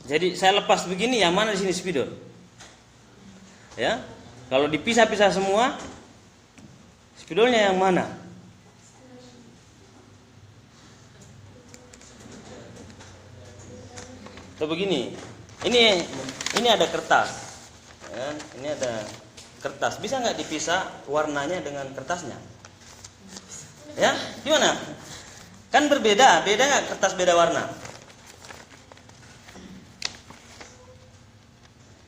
Jadi saya lepas begini, yang mana di sini spidol? Ya, kalau dipisah-pisah semua, spidolnya yang mana? Atau begini, ini ada kertas, ya, ini ada kertas. Bisa nggak dipisah warnanya dengan kertasnya? Ya, gimana? Kan berbeda, beda nggak kertas beda warna?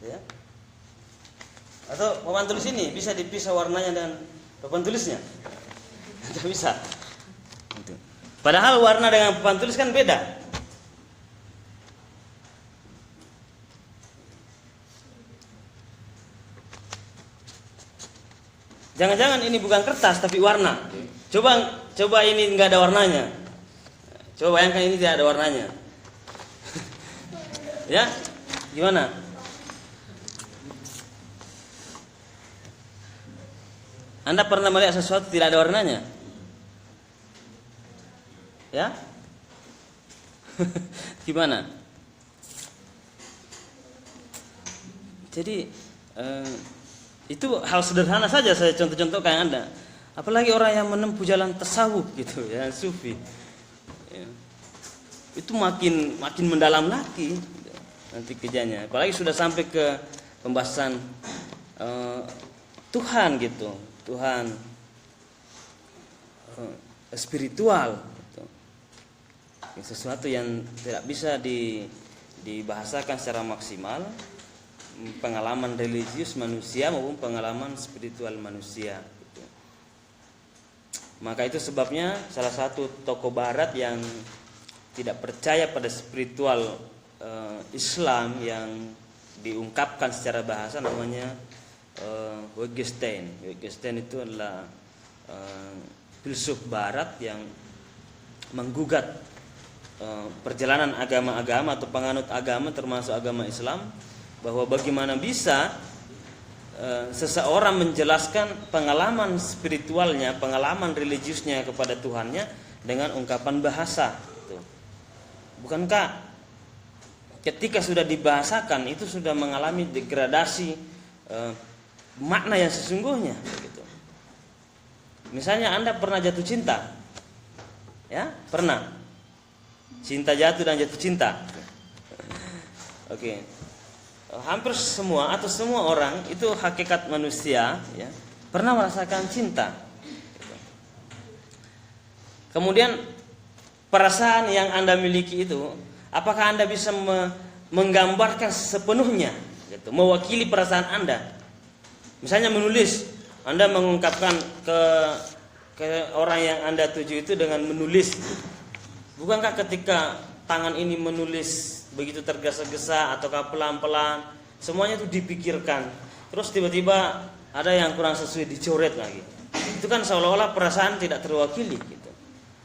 Ya. Atau papan tulis ini bisa dipisah warnanya dengan papan tulisnya? Tidak bisa. Padahal warna dengan papan tulis kan beda. Jangan-jangan ini bukan kertas tapi warna. Coba ini nggak ada warnanya. Coba bayangkan ini tidak ada warnanya. Ya, gimana? Anda pernah melihat sesuatu tidak ada warnanya? Ya? Gimana? Jadi itu hal sederhana saja saya contoh-contohkan Anda. Apalagi orang yang menempuh jalan tasawuf gitu ya, sufi. Ya. Itu makin mendalam lagi nanti kerjanya. Apalagi sudah sampai ke pembahasan Tuhan gitu. Tuhan spiritual gitu. Sesuatu yang tidak bisa dibahasakan secara maksimal, pengalaman religius manusia maupun pengalaman spiritual manusia gitu. Maka itu sebabnya salah satu tokoh barat yang tidak percaya pada spiritual Islam yang diungkapkan secara bahasa namanya Wittgenstein. Wittgenstein itu adalah filsuf barat yang menggugat perjalanan agama-agama atau penganut agama termasuk agama Islam, bahwa bagaimana bisa seseorang menjelaskan pengalaman spiritualnya, pengalaman religiusnya kepada Tuhannya dengan ungkapan bahasa. Bukankah ketika sudah dibahasakan itu sudah mengalami degradasi makna yang sesungguhnya gitu. Misalnya Anda pernah jatuh cinta, ya pernah cinta jatuh dan jatuh cinta. Oke. Hampir semua atau semua orang itu hakikat manusia ya pernah merasakan cinta. Kemudian perasaan yang Anda miliki itu, apakah Anda bisa menggambarkan sepenuhnya gitu, mewakili perasaan Anda? Misalnya menulis, Anda mengungkapkan ke orang yang Anda tuju itu dengan menulis. Bukankah ketika tangan ini menulis begitu tergesa-gesa ataukah pelan-pelan, semuanya itu dipikirkan. Terus tiba-tiba ada yang kurang sesuai dicoret lagi. Itu kan seolah-olah perasaan tidak terwakili gitu.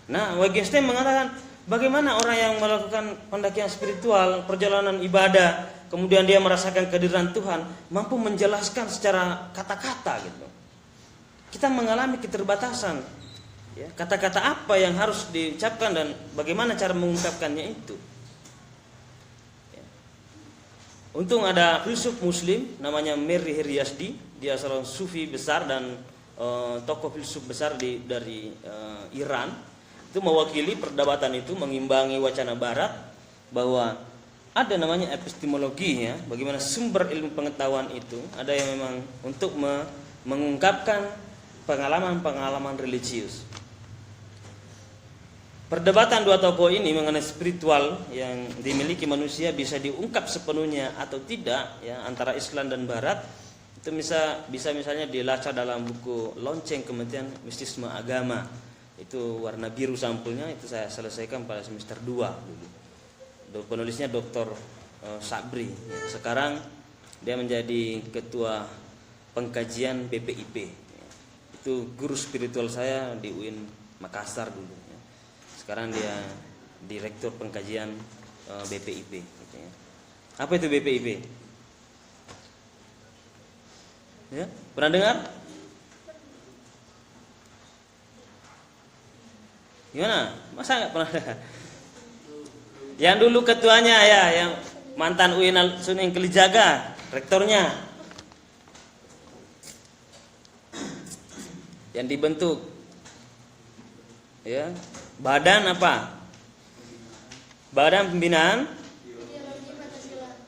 Nah, Wittgenstein mengatakan bagaimana orang yang melakukan pendakian spiritual, perjalanan ibadah, kemudian dia merasakan kehadiran Tuhan, mampu menjelaskan secara kata-kata gitu. Kita mengalami keterbatasan. Ya, kata-kata apa yang harus diucapkan dan bagaimana cara mengungkapkannya itu. Ya. Untung ada filsuf Muslim namanya Mirri Hiryasdi, dia seorang sufi besar dan tokoh filsuf besar dari Iran. Itu mewakili perdebatan itu, mengimbangi wacana Barat bahwa ada namanya epistemologi ya, bagaimana sumber ilmu pengetahuan itu ada yang memang untuk mengungkapkan pengalaman-pengalaman religius. Perdebatan dua tokoh ini mengenai spiritual yang dimiliki manusia bisa diungkap sepenuhnya atau tidak ya antara Islam dan Barat itu bisa misalnya dilacak dalam buku Lonceng Kementerian Mistisme Agama. Itu warna biru sampulnya, itu saya selesaikan pada semester 2 dulu. Penulisnya Dr. Sabri. Sekarang dia menjadi ketua pengkajian BPIP. Itu guru spiritual saya di UIN Makassar dulu. Sekarang dia direktur pengkajian BPIP. Apa itu BPIP? Ya, pernah dengar? Gimana? Masa nggak pernah dengar? Yang dulu ketuanya ya, yang mantan UIN Sunan Kalijaga, rektornya yang dibentuk ya badan apa? Badan pembinaan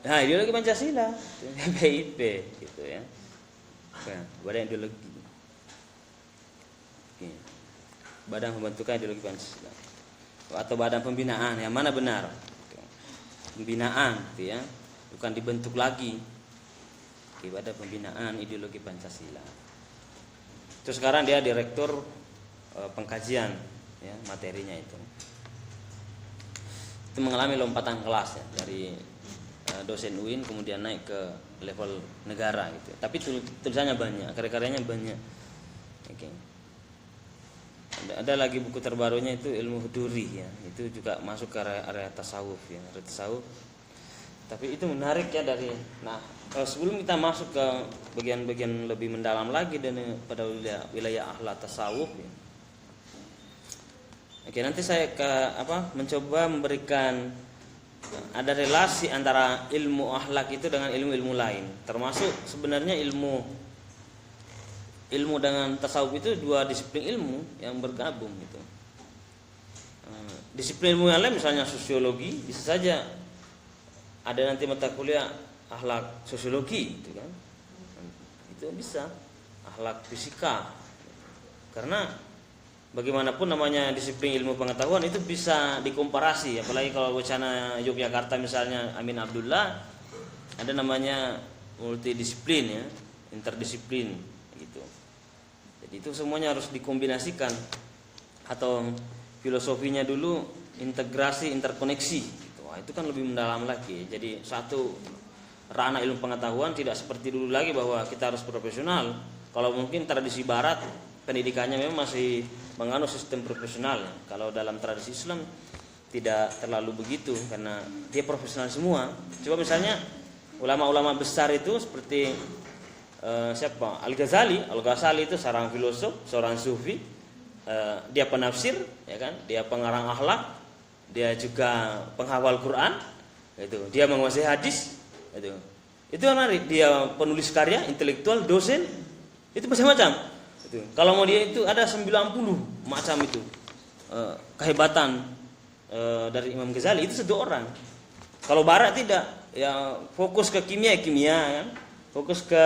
ideologi Pancasila, BIP gitu ya. Badan ideologi. Badan pembentukan ideologi Pancasila. Atau badan pembinaan, yang mana benar? Pembinaan gitu ya. Bukan dibentuk lagi. Badan pembinaan ideologi Pancasila. Terus sekarang dia direktur pengkajian ya, materinya itu. Itu mengalami lompatan kelas ya, dari dosen UIN kemudian naik ke level negara gitu. Tapi tulisannya banyak, karya-karyanya banyak. Oke. Ada lagi buku terbarunya itu Ilmu Huduri ya. Itu juga masuk ke area tasawuf ya, area tasawuf. Tapi itu menarik ya dari. Nah, sebelum kita masuk ke bagian-bagian lebih mendalam lagi dan pada wilayah akhlak tasawuf ya. Oke, nanti saya mencoba memberikan ada relasi antara ilmu akhlak itu dengan ilmu-ilmu lain. Termasuk sebenarnya ilmu dengan tasawuf itu dua disiplin ilmu yang bergabung gitu. Disiplin ilmu yang lain misalnya sosiologi bisa saja ada nanti mata kuliah akhlak sosiologi gitu kan. Itu bisa akhlak fisika. Karena bagaimanapun namanya disiplin ilmu pengetahuan itu bisa dikomparasi, apalagi kalau wacana Yogyakarta misalnya Amin Abdullah ada namanya multidisiplin ya, interdisiplin gitu. Jadi itu semuanya harus dikombinasikan, atau filosofinya dulu integrasi interkoneksi gitu. Wah, itu kan lebih mendalam lagi. Jadi satu ranah ilmu pengetahuan tidak seperti dulu lagi bahwa kita harus profesional. Kalau mungkin tradisi barat pendidikannya memang masih menganut sistem profesional ya. Kalau dalam tradisi Islam tidak terlalu begitu karena dia profesional semua. Coba misalnya ulama-ulama besar itu seperti siapa? Al-Ghazali itu seorang filosof, seorang sufi, dia penafsir ya kan, dia pengarang akhlak, dia juga penghafal Quran gitu. Dia menguasai hadis gitu. Itu menarik, dia penulis karya, intelektual, dosen, itu macam-macam. Kalau mau dia itu ada 90 macam itu kehebatan dari Imam Ghazali itu satu orang. Kalau barat tidak, ya fokus ke kimia kan, fokus ke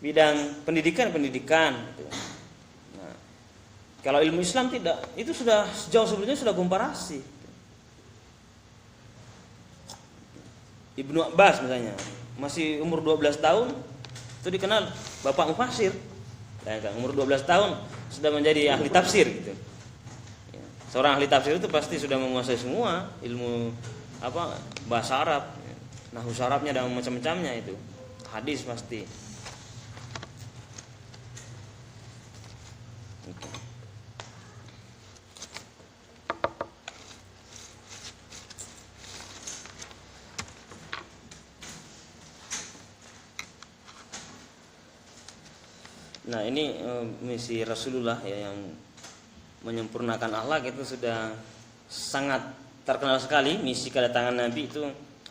bidang pendidikan gitu. Nah, kalau ilmu Islam tidak, itu sudah jauh sebelumnya sudah komparasi. Ibnu Abbas misalnya masih umur 12 tahun itu dikenal bapak mufasir. Umur 12 tahun sudah menjadi ahli tafsir gitu. Seorang ahli tafsir itu pasti sudah menguasai semua ilmu bahasa Arab, nahwu Arabnya dan macam-macamnya itu. Hadis pasti. Nah, ini misi Rasulullah ya, yang menyempurnakan akhlak itu sudah sangat terkenal sekali. Misi kedatangan Nabi itu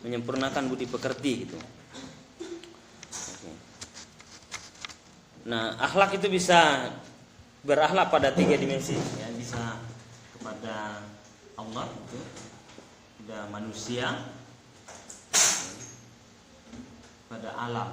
menyempurnakan budi pekerti gitu. Nah, akhlak itu bisa berakhlak pada 3 dimensi ya, bisa kepada Allah itu, kepada manusia, pada alam.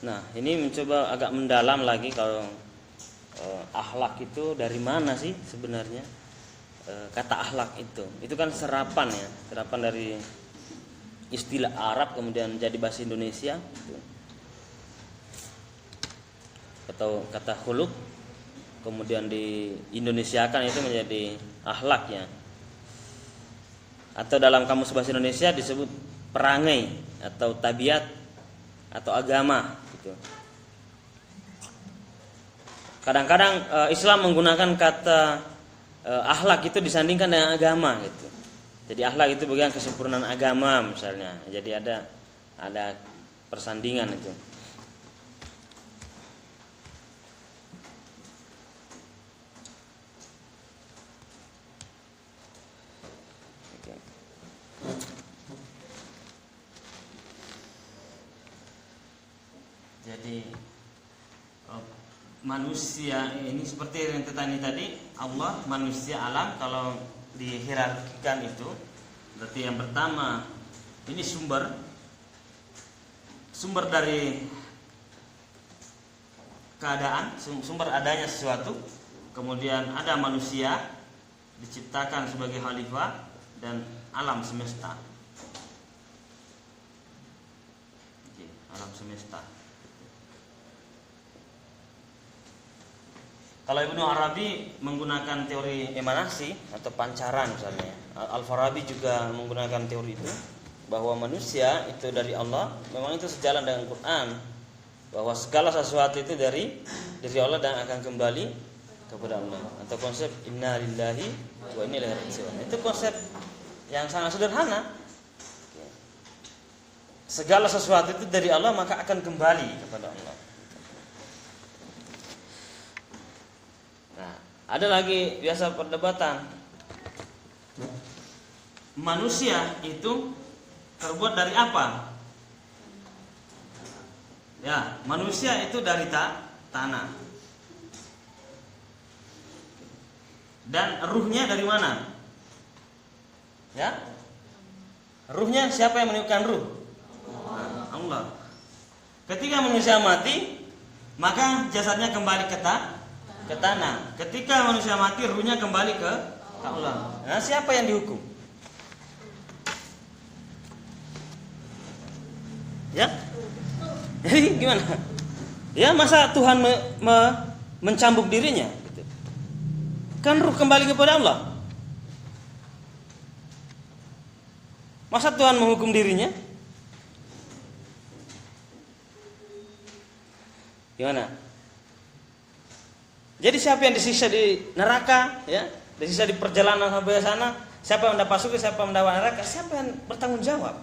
Nah, ini mencoba agak mendalam lagi kalau akhlak itu dari mana sih sebenarnya? Kata akhlak itu kan serapan ya, serapan dari istilah Arab kemudian jadi bahasa Indonesia gitu. Atau kata khuluq kemudian di Indonesiakan itu menjadi akhlak ya. Atau dalam kamus bahasa Indonesia disebut perangai atau tabiat atau agama gitu. Kadang-kadang Islam menggunakan kata akhlak itu disandingkan dengan agama gitu. Jadi akhlak itu bagian kesempurnaan agama misalnya. Jadi ada persandingan itu. Jadi manusia ini seperti yang tadi Allah, manusia, alam. Kalau dihierarkikan itu berarti yang pertama ini sumber dari keadaan, sumber adanya sesuatu. Kemudian ada manusia diciptakan sebagai khalifah dan alam semesta. Oke, alam semesta. Kalau Ibnu Arabi menggunakan teori emanasi atau pancaran misalnya, Al-Farabi juga menggunakan teori itu, bahwa manusia itu dari Allah. Memang itu sejalan dengan Quran, bahwa segala sesuatu itu dari Allah dan akan kembali kepada Allah. Atau konsep inna lillahi wa inna ilaihi raji'un. Itu konsep yang sangat sederhana. Segala sesuatu itu dari Allah maka akan kembali kepada Allah. Ada lagi biasa perdebatan. Manusia itu terbuat dari apa? Ya, manusia itu dari tanah. Dan ruhnya dari mana? Ya? Ruhnya siapa yang meniupkan ruh? Allah. Ketika manusia mati, maka jasadnya kembali ke tanah. Ketika manusia mati, ruhnya kembali ke Allah. Nah, siapa yang dihukum? Ya? Jadi gimana? Ya, masa Tuhan mencambuk dirinya? Kan ruh kembali kepada Allah. Masa Tuhan menghukum dirinya? Gimana? Jadi siapa yang disiksa di neraka, ya, disiksa di perjalanan sampai sana, siapa yang mendapat surga, siapa yang mendapat neraka, siapa yang bertanggung jawab?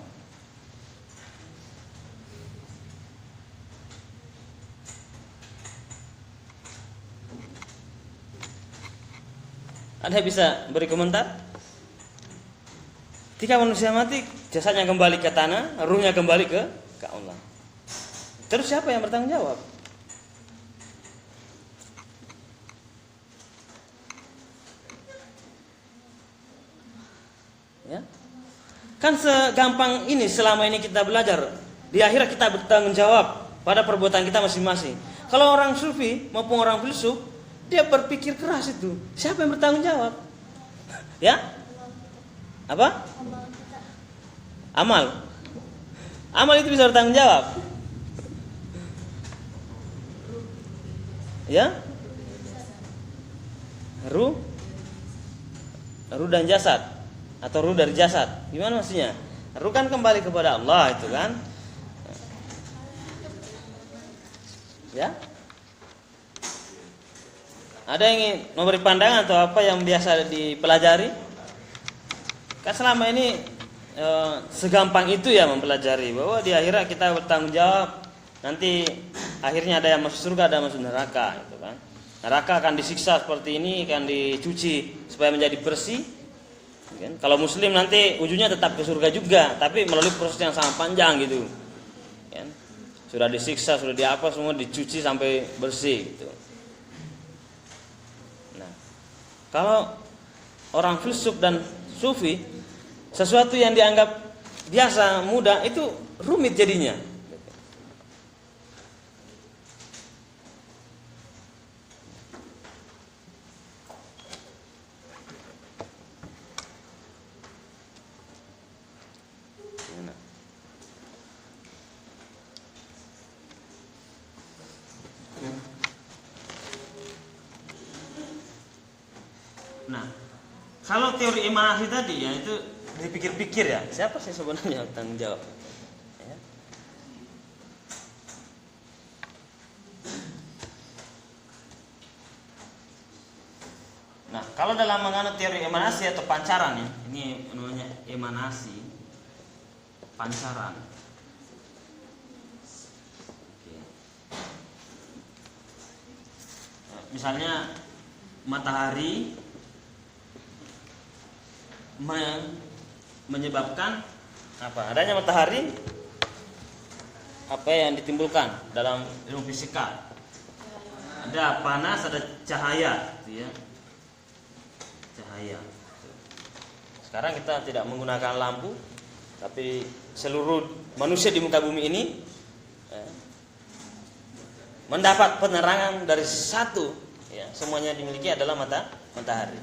Ada yang bisa beri komentar? Ketika manusia mati, jasadnya kembali ke tanah, ruhnya kembali ke Allah. Terus siapa yang bertanggung jawab? Ya. Kan segampang ini selama ini kita belajar. Di akhirat kita bertanggung jawab pada perbuatan kita masing-masing. Kalau orang sufi maupun orang filsuf, dia berpikir keras itu. Siapa yang bertanggung jawab? Ya? Apa? Amal. Amal itu bisa bertanggung jawab. Ya? Ruh dan jasad, atau ruh dari jasad. Gimana maksudnya? Ruh kan kembali kepada Allah itu kan. Ya? Ada yang ingin memberi pandangan atau apa yang biasa dipelajari? Kan selama ini segampang itu ya mempelajari bahwa di akhirat kita bertanggung jawab. Nanti akhirnya ada yang masuk surga, ada yang masuk neraka gitu kan. Neraka akan disiksa seperti ini, akan dicuci supaya menjadi bersih. Kan? Kalau muslim nanti ujungnya tetap ke surga juga, tapi melalui proses yang sangat panjang gitu. Kan? Sudah disiksa, sudah diapa, semua dicuci sampai bersih gitu. Nah, kalau orang filsuf dan sufi, sesuatu yang dianggap biasa, mudah, itu rumit jadinya. Nah, kalau teori emanasi tadi ya itu dipikir-pikir ya, siapa sih sebenarnya tanggung jawab? Ya. Nah, Kalau dalam mengenai teori emanasi atau pancaran ya, ini namanya emanasi, pancaran. Oke. Misalnya matahari menyebabkan apa? Adanya matahari, apa yang ditimbulkan dalam ilmu fisika? Ada panas, ada cahaya, gitu ya. Cahaya. Sekarang kita tidak menggunakan lampu, tapi seluruh manusia di muka bumi ini mendapat penerangan dari satu, ya, semuanya dimiliki adalah matahari.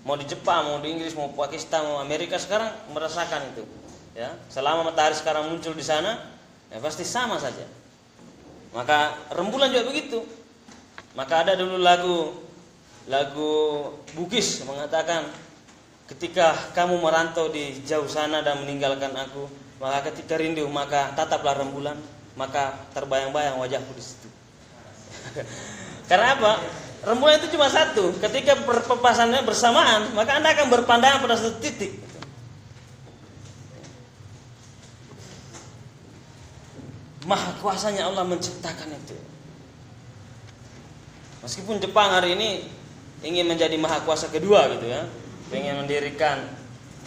Mau di Jepang, mau di Inggris, mau Pakistan, mau Amerika sekarang merasakan itu. Ya, selama matahari sekarang muncul di sana, ya pasti sama saja. Maka rembulan juga begitu. Maka ada dulu lagu Bugis mengatakan, ketika kamu merantau di jauh sana dan meninggalkan aku, maka ketika rindu maka tataplah rembulan, maka terbayang-bayang wajahku di situ. Karena apa? Rembulan itu cuma satu. Ketika perpasannya bersamaan, maka Anda akan berpandangan pada satu titik. Maha kuasanya Allah menciptakan itu. Meskipun Jepang hari ini ingin menjadi maha kuasa kedua gitu ya, pengen mendirikan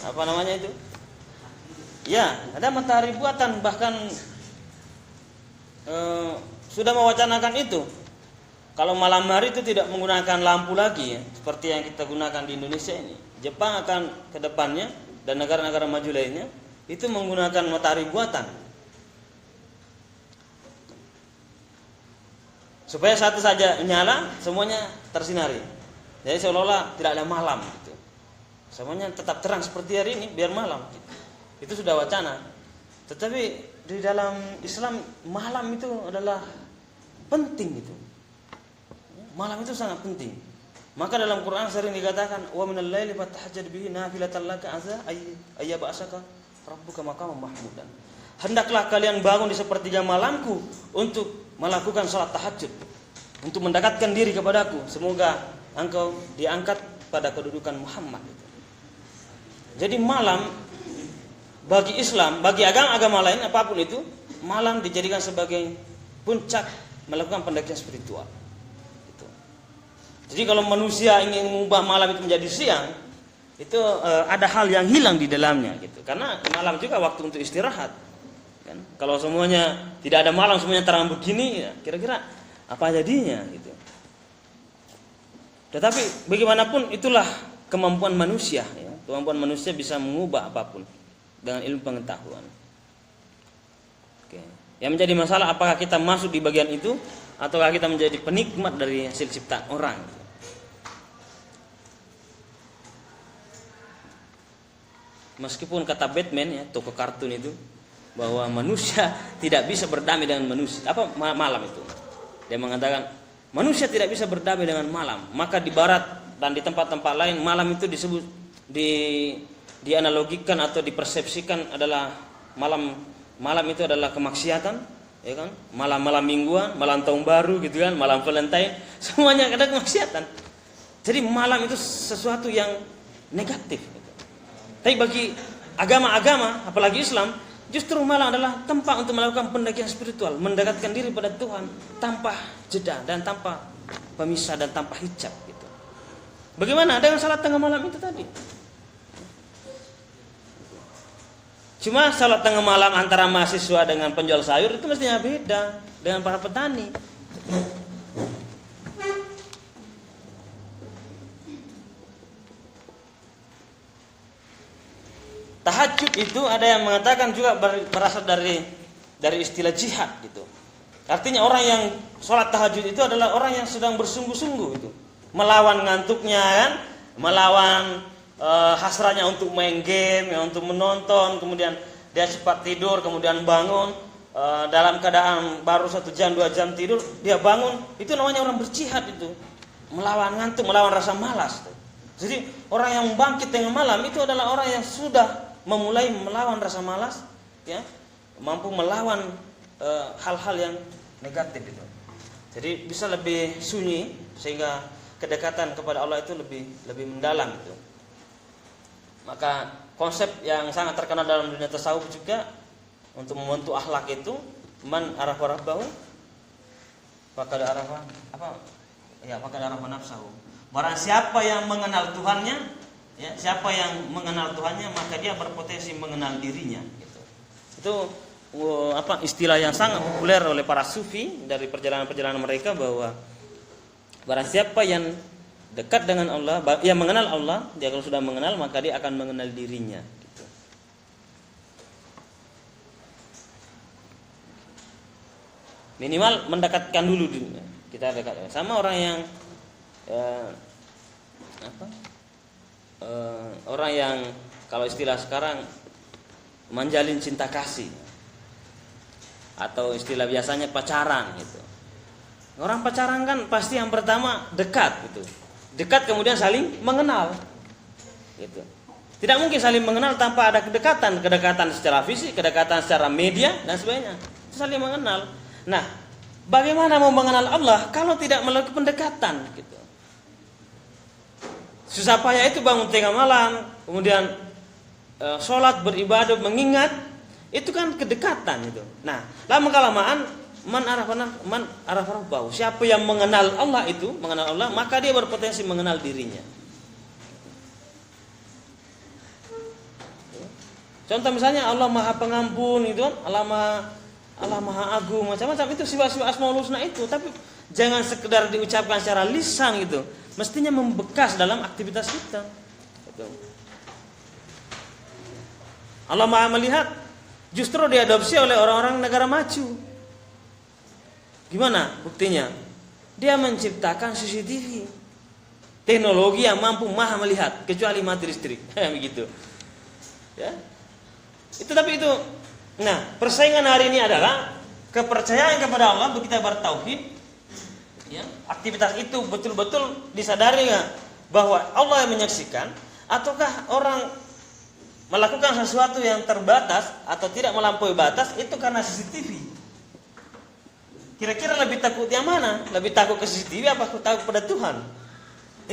apa namanya itu? Ya, ada matahari buatan, bahkan sudah mewacanakan itu. Kalau malam hari itu tidak menggunakan lampu lagi ya, seperti yang kita gunakan di Indonesia ini. Jepang akan ke depannya dan negara-negara maju lainnya itu menggunakan matahari buatan. Supaya satu saja nyala, semuanya tersinari. Jadi seolah-olah tidak ada malam gitu. Semuanya tetap terang seperti hari ini, biar malam gitu. Itu sudah wacana. Tetapi di dalam Islam malam itu adalah penting gitu. Malam itu sangat penting. Maka dalam Quran sering dikatakan, wa minal laili fatahajjad bihi nafilatan laka asa ayyab'asaka rabbuka maqaman mahmudan. Hendaklah kalian bangun di sepertiga malamku untuk melakukan salat tahajud, untuk mendekatkan diri kepadaku, semoga engkau diangkat pada kedudukan Muhammad. Jadi malam bagi Islam, bagi agama-agama lain apapun itu, malam dijadikan sebagai puncak melakukan pendakian spiritual. Jadi kalau manusia ingin mengubah malam itu menjadi siang, itu ada hal yang hilang di dalamnya gitu. Karena malam juga waktu untuk istirahat. Kan? Kalau semuanya tidak ada malam, semuanya terang begini, ya, kira-kira apa jadinya gitu. Tetapi bagaimanapun itulah kemampuan manusia. Ya. Kemampuan manusia bisa mengubah apapun dengan ilmu pengetahuan. Oke. Yang menjadi masalah apakah kita masuk di bagian itu ataukah kita menjadi penikmat dari hasil ciptaan orang. Meskipun kata Batman ya, toko kartun itu, bahwa manusia tidak bisa berdamai dengan manusia malam itu. Dia mengatakan manusia tidak bisa berdamai dengan malam. Maka di barat dan di tempat-tempat lain malam itu disebut dianalogikan atau dipersepsikan adalah malam itu adalah kemaksiatan, ya kan? Malam-malam mingguan, malam tahun baru gitu kan, malam Valentine, semuanya ada kemaksiatan. Jadi malam itu sesuatu yang negatif. Tapi bagi agama-agama, apalagi Islam, justru malam adalah tempat untuk melakukan pendakian spiritual, mendekatkan diri pada Tuhan tanpa jeda dan tanpa pemisah dan tanpa hijab gitu. Bagaimana dengan salat tengah malam itu tadi? Cuma salat tengah malam antara mahasiswa dengan penjual sayur itu mestinya beda dengan para petani. Tahajud itu ada yang mengatakan juga berasal dari istilah jihad gitu. Artinya orang yang sholat tahajud itu adalah orang yang sedang bersungguh-sungguh itu, melawan ngantuknya kan, melawan hasratnya untuk main game, ya, untuk menonton, kemudian dia cepat tidur, kemudian bangun dalam keadaan baru 1 jam 2 jam tidur, dia bangun, itu namanya orang berjihad itu, melawan ngantuk, melawan rasa malas. Jadi orang yang bangkit tengah malam itu adalah orang yang sudah memulai melawan rasa malas, ya, mampu melawan hal-hal yang negatif itu. Jadi bisa lebih sunyi sehingga kedekatan kepada Allah itu lebih mendalam itu. Maka konsep yang sangat terkenal dalam dunia tasawuf juga untuk membentuk akhlak itu, man arafa rabbahu faqad arafa nafsahu. Barang siapa yang mengenal Tuhannya, ya, siapa yang mengenal Tuhannya maka dia berpotensi mengenal dirinya gitu. Itu istilah yang sangat populer oleh para sufi dari perjalanan-perjalanan mereka, bahwa barang siapa yang dekat dengan Allah, yang mengenal Allah, dia kalau sudah mengenal maka dia akan mengenal dirinya gitu. Minimal mendekatkan dulu kita dekat sama orang yang orang yang kalau istilah sekarang menjalin cinta kasih, atau istilah biasanya pacaran gitu. Orang pacaran kan pasti yang pertama dekat gitu. Dekat kemudian saling mengenal gitu. Tidak mungkin saling mengenal tanpa ada kedekatan secara fisik, kedekatan secara media dan sebagainya. Itu saling mengenal. Nah, bagaimana mau mengenal Allah kalau tidak melalui pendekatan gitu. Susah payah itu bangun tengah malam, kemudian sholat, beribadah, mengingat, itu kan kedekatan itu. Nah, lama kelamaan man arafa rabbahu, siapa yang mengenal Allah itu, mengenal Allah, maka dia berpotensi mengenal dirinya. Contoh misalnya Allah Maha Pengampun itu kan, Allah Maha Agung, macam-macam itu sifat-sifat Asmaul Husna itu, tapi jangan sekedar diucapkan secara lisan gitu. Mestinya membekas dalam aktivitas kita. Gitu. Allah Maha Melihat justru diadopsi oleh orang-orang negara maju. Gimana buktinya? Dia menciptakan CCTV, teknologi yang mampu maha melihat kecuali mati listrik. Begitu. Ya. Tapi itu. Nah, persaingan hari ini adalah kepercayaan kepada Allah, kita bertauhid. Ya, aktivitas itu betul-betul disadari nggak bahwa Allah yang menyaksikan, ataukah orang melakukan sesuatu yang terbatas atau tidak melampaui batas itu karena CCTV? Kira-kira lebih takut yang mana? Lebih takut ke CCTV apa takut pada Tuhan?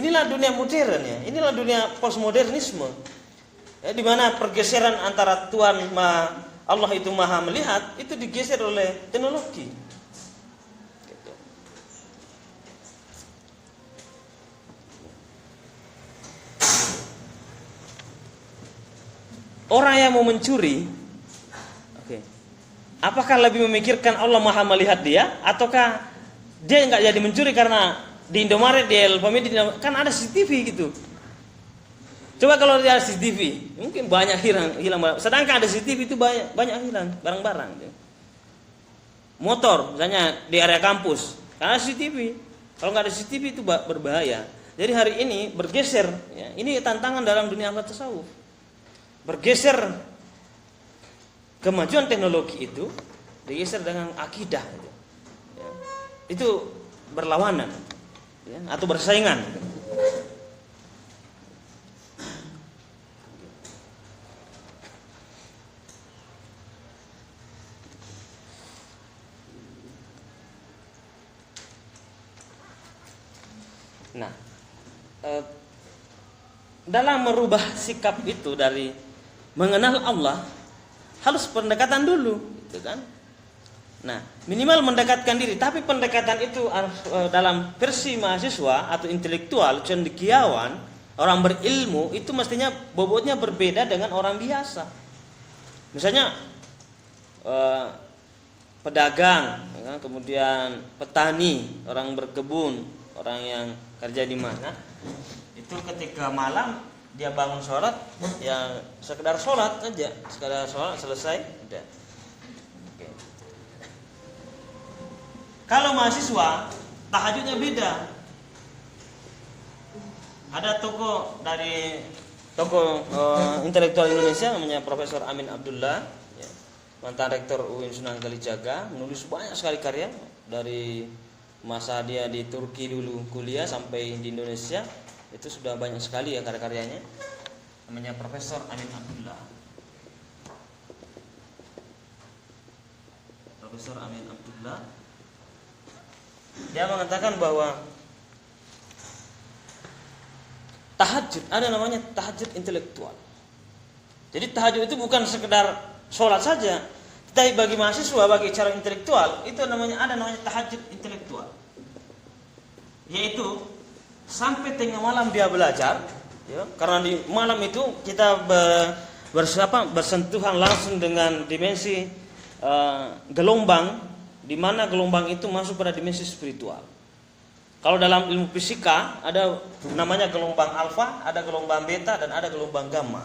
Inilah dunia modern ya. Inilah dunia postmodernisme. Ya, di mana pergeseran antara Tuhan Allah itu maha melihat itu digeser oleh teknologi. Orang yang mau mencuri, apakah lebih memikirkan Allah maha melihat dia, ataukah dia nggak jadi mencuri karena di Indomaret, di Alfamidi kan ada CCTV gitu. Coba kalau dia ada CCTV, mungkin banyak hilang. Sedangkan ada CCTV itu banyak hilang barang-barang. Motor, misalnya di area kampus, karena CCTV. Kalau nggak ada CCTV itu berbahaya. Jadi hari ini bergeser. Ya, ini tantangan dalam dunia ahlak tasawuf. Bergeser kemajuan teknologi itu digeser dengan akidah gitu. Ya. Itu berlawanan ya, atau bersaingan gitu. Nah, dalam merubah sikap itu dari mengenal Allah harus pendekatan dulu, gitu kan? Nah, minimal mendekatkan diri, tapi pendekatan itu dalam versi mahasiswa atau intelektual, cendekiawan, orang berilmu itu mestinya bobotnya berbeda dengan orang biasa. Misalnya pedagang, kemudian petani, orang berkebun, orang yang kerja di mana, itu ketika malam dia bangun sholat, ya sekedar sholat aja, sekedar sholat selesai, udah. Oke. Kalau mahasiswa, tahajudnya beda. Ada tokoh intelektual Indonesia namanya Profesor Amin Abdullah, ya, mantan rektor UIN Sunan Kalijaga, menulis banyak sekali karya dari masa dia di Turki dulu kuliah sampai di Indonesia. Itu sudah banyak sekali ya karya-karyanya. Namanya Profesor Amin Abdullah. Profesor Amin Abdullah. Dia mengatakan bahwa tahajud, ada namanya tahajud intelektual. Jadi tahajud itu bukan sekedar sholat saja, tapi bagi mahasiswa, bagi cara intelektual itu ada namanya tahajud intelektual, yaitu sampai tengah malam dia belajar, ya, karena di malam itu kita bersentuhan langsung dengan dimensi gelombang, di mana gelombang itu masuk pada dimensi spiritual. Kalau dalam ilmu fisika ada namanya gelombang alfa, ada gelombang beta, dan ada gelombang gamma.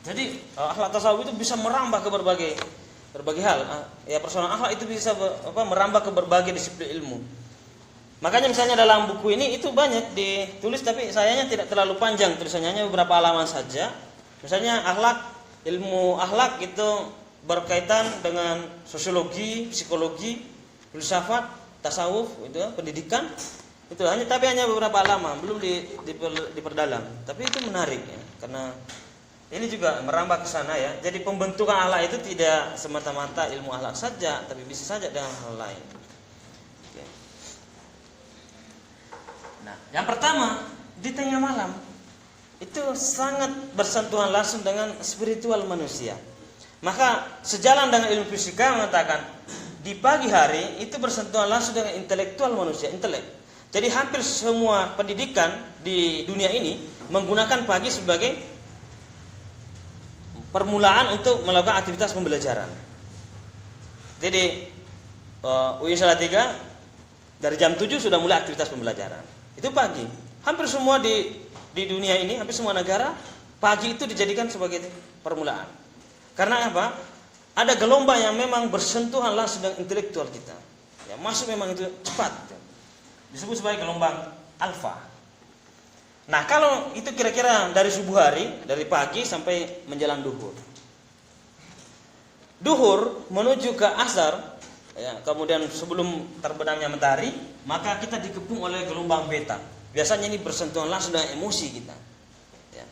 Jadi akhlak tasawuf itu bisa merambah ke berbagai hal. Ya, personal akhlak itu bisa merambah ke berbagai disiplin ilmu. Makanya misalnya dalam buku ini itu banyak ditulis, tapi sayangnya tidak terlalu panjang tulisannya, hanya beberapa halaman saja. Misalnya ilmu akhlak itu berkaitan dengan sosiologi, psikologi, filsafat, tasawuf, itu pendidikan. Itu hanya beberapa halaman, belum diperdalam. Tapi itu menarik ya, karena ini juga merambah ke sana ya. Jadi pembentukan akhlak itu tidak semata-mata ilmu akhlak saja, tapi bisa saja dengan hal lain. Nah, yang pertama, di tengah malam itu sangat bersentuhan langsung dengan spiritual manusia. Maka sejalan dengan ilmu fisika mengatakan di pagi hari itu bersentuhan langsung dengan intelektual manusia, intelek. Jadi hampir semua pendidikan di dunia ini menggunakan pagi sebagai permulaan untuk melakukan aktivitas pembelajaran. Jadi UI Salatiga dari jam 7 sudah mulai aktivitas pembelajaran. Itu pagi. Hampir semua di dunia ini, hampir semua negara, pagi itu dijadikan sebagai permulaan. Karena apa? Ada gelombang yang memang bersentuhan langsung dengan intelektual kita. Ya, masuk memang itu cepat. Disebut sebagai gelombang alfa. Nah, kalau itu kira-kira dari subuh hari, dari pagi sampai menjelang duhur. Duhur menuju ke asar, ya, kemudian sebelum terbenamnya matahari, maka kita dikepung oleh gelombang beta. Biasanya ini bersentuhan langsung dengan emosi kita, ya,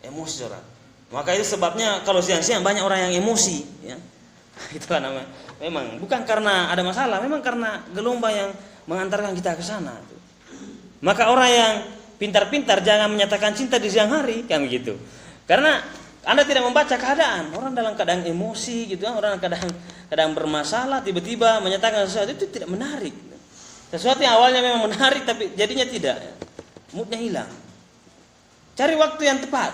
emosi orang. Maka itu sebabnya kalau siang-siang banyak orang yang emosi, ya. Itu kan namanya. Memang bukan karena ada masalah, memang karena gelombang yang mengantarkan kita ke sana. Maka orang yang pintar-pintar jangan menyatakan cinta di siang hari, kan begitu. Karena Anda tidak membaca keadaan, orang dalam keadaan emosi gitu, orang kadang bermasalah tiba-tiba menyatakan sesuatu itu tidak menarik. Sesuatu yang awalnya memang menarik tapi jadinya tidak. Moodnya hilang. Cari waktu yang tepat.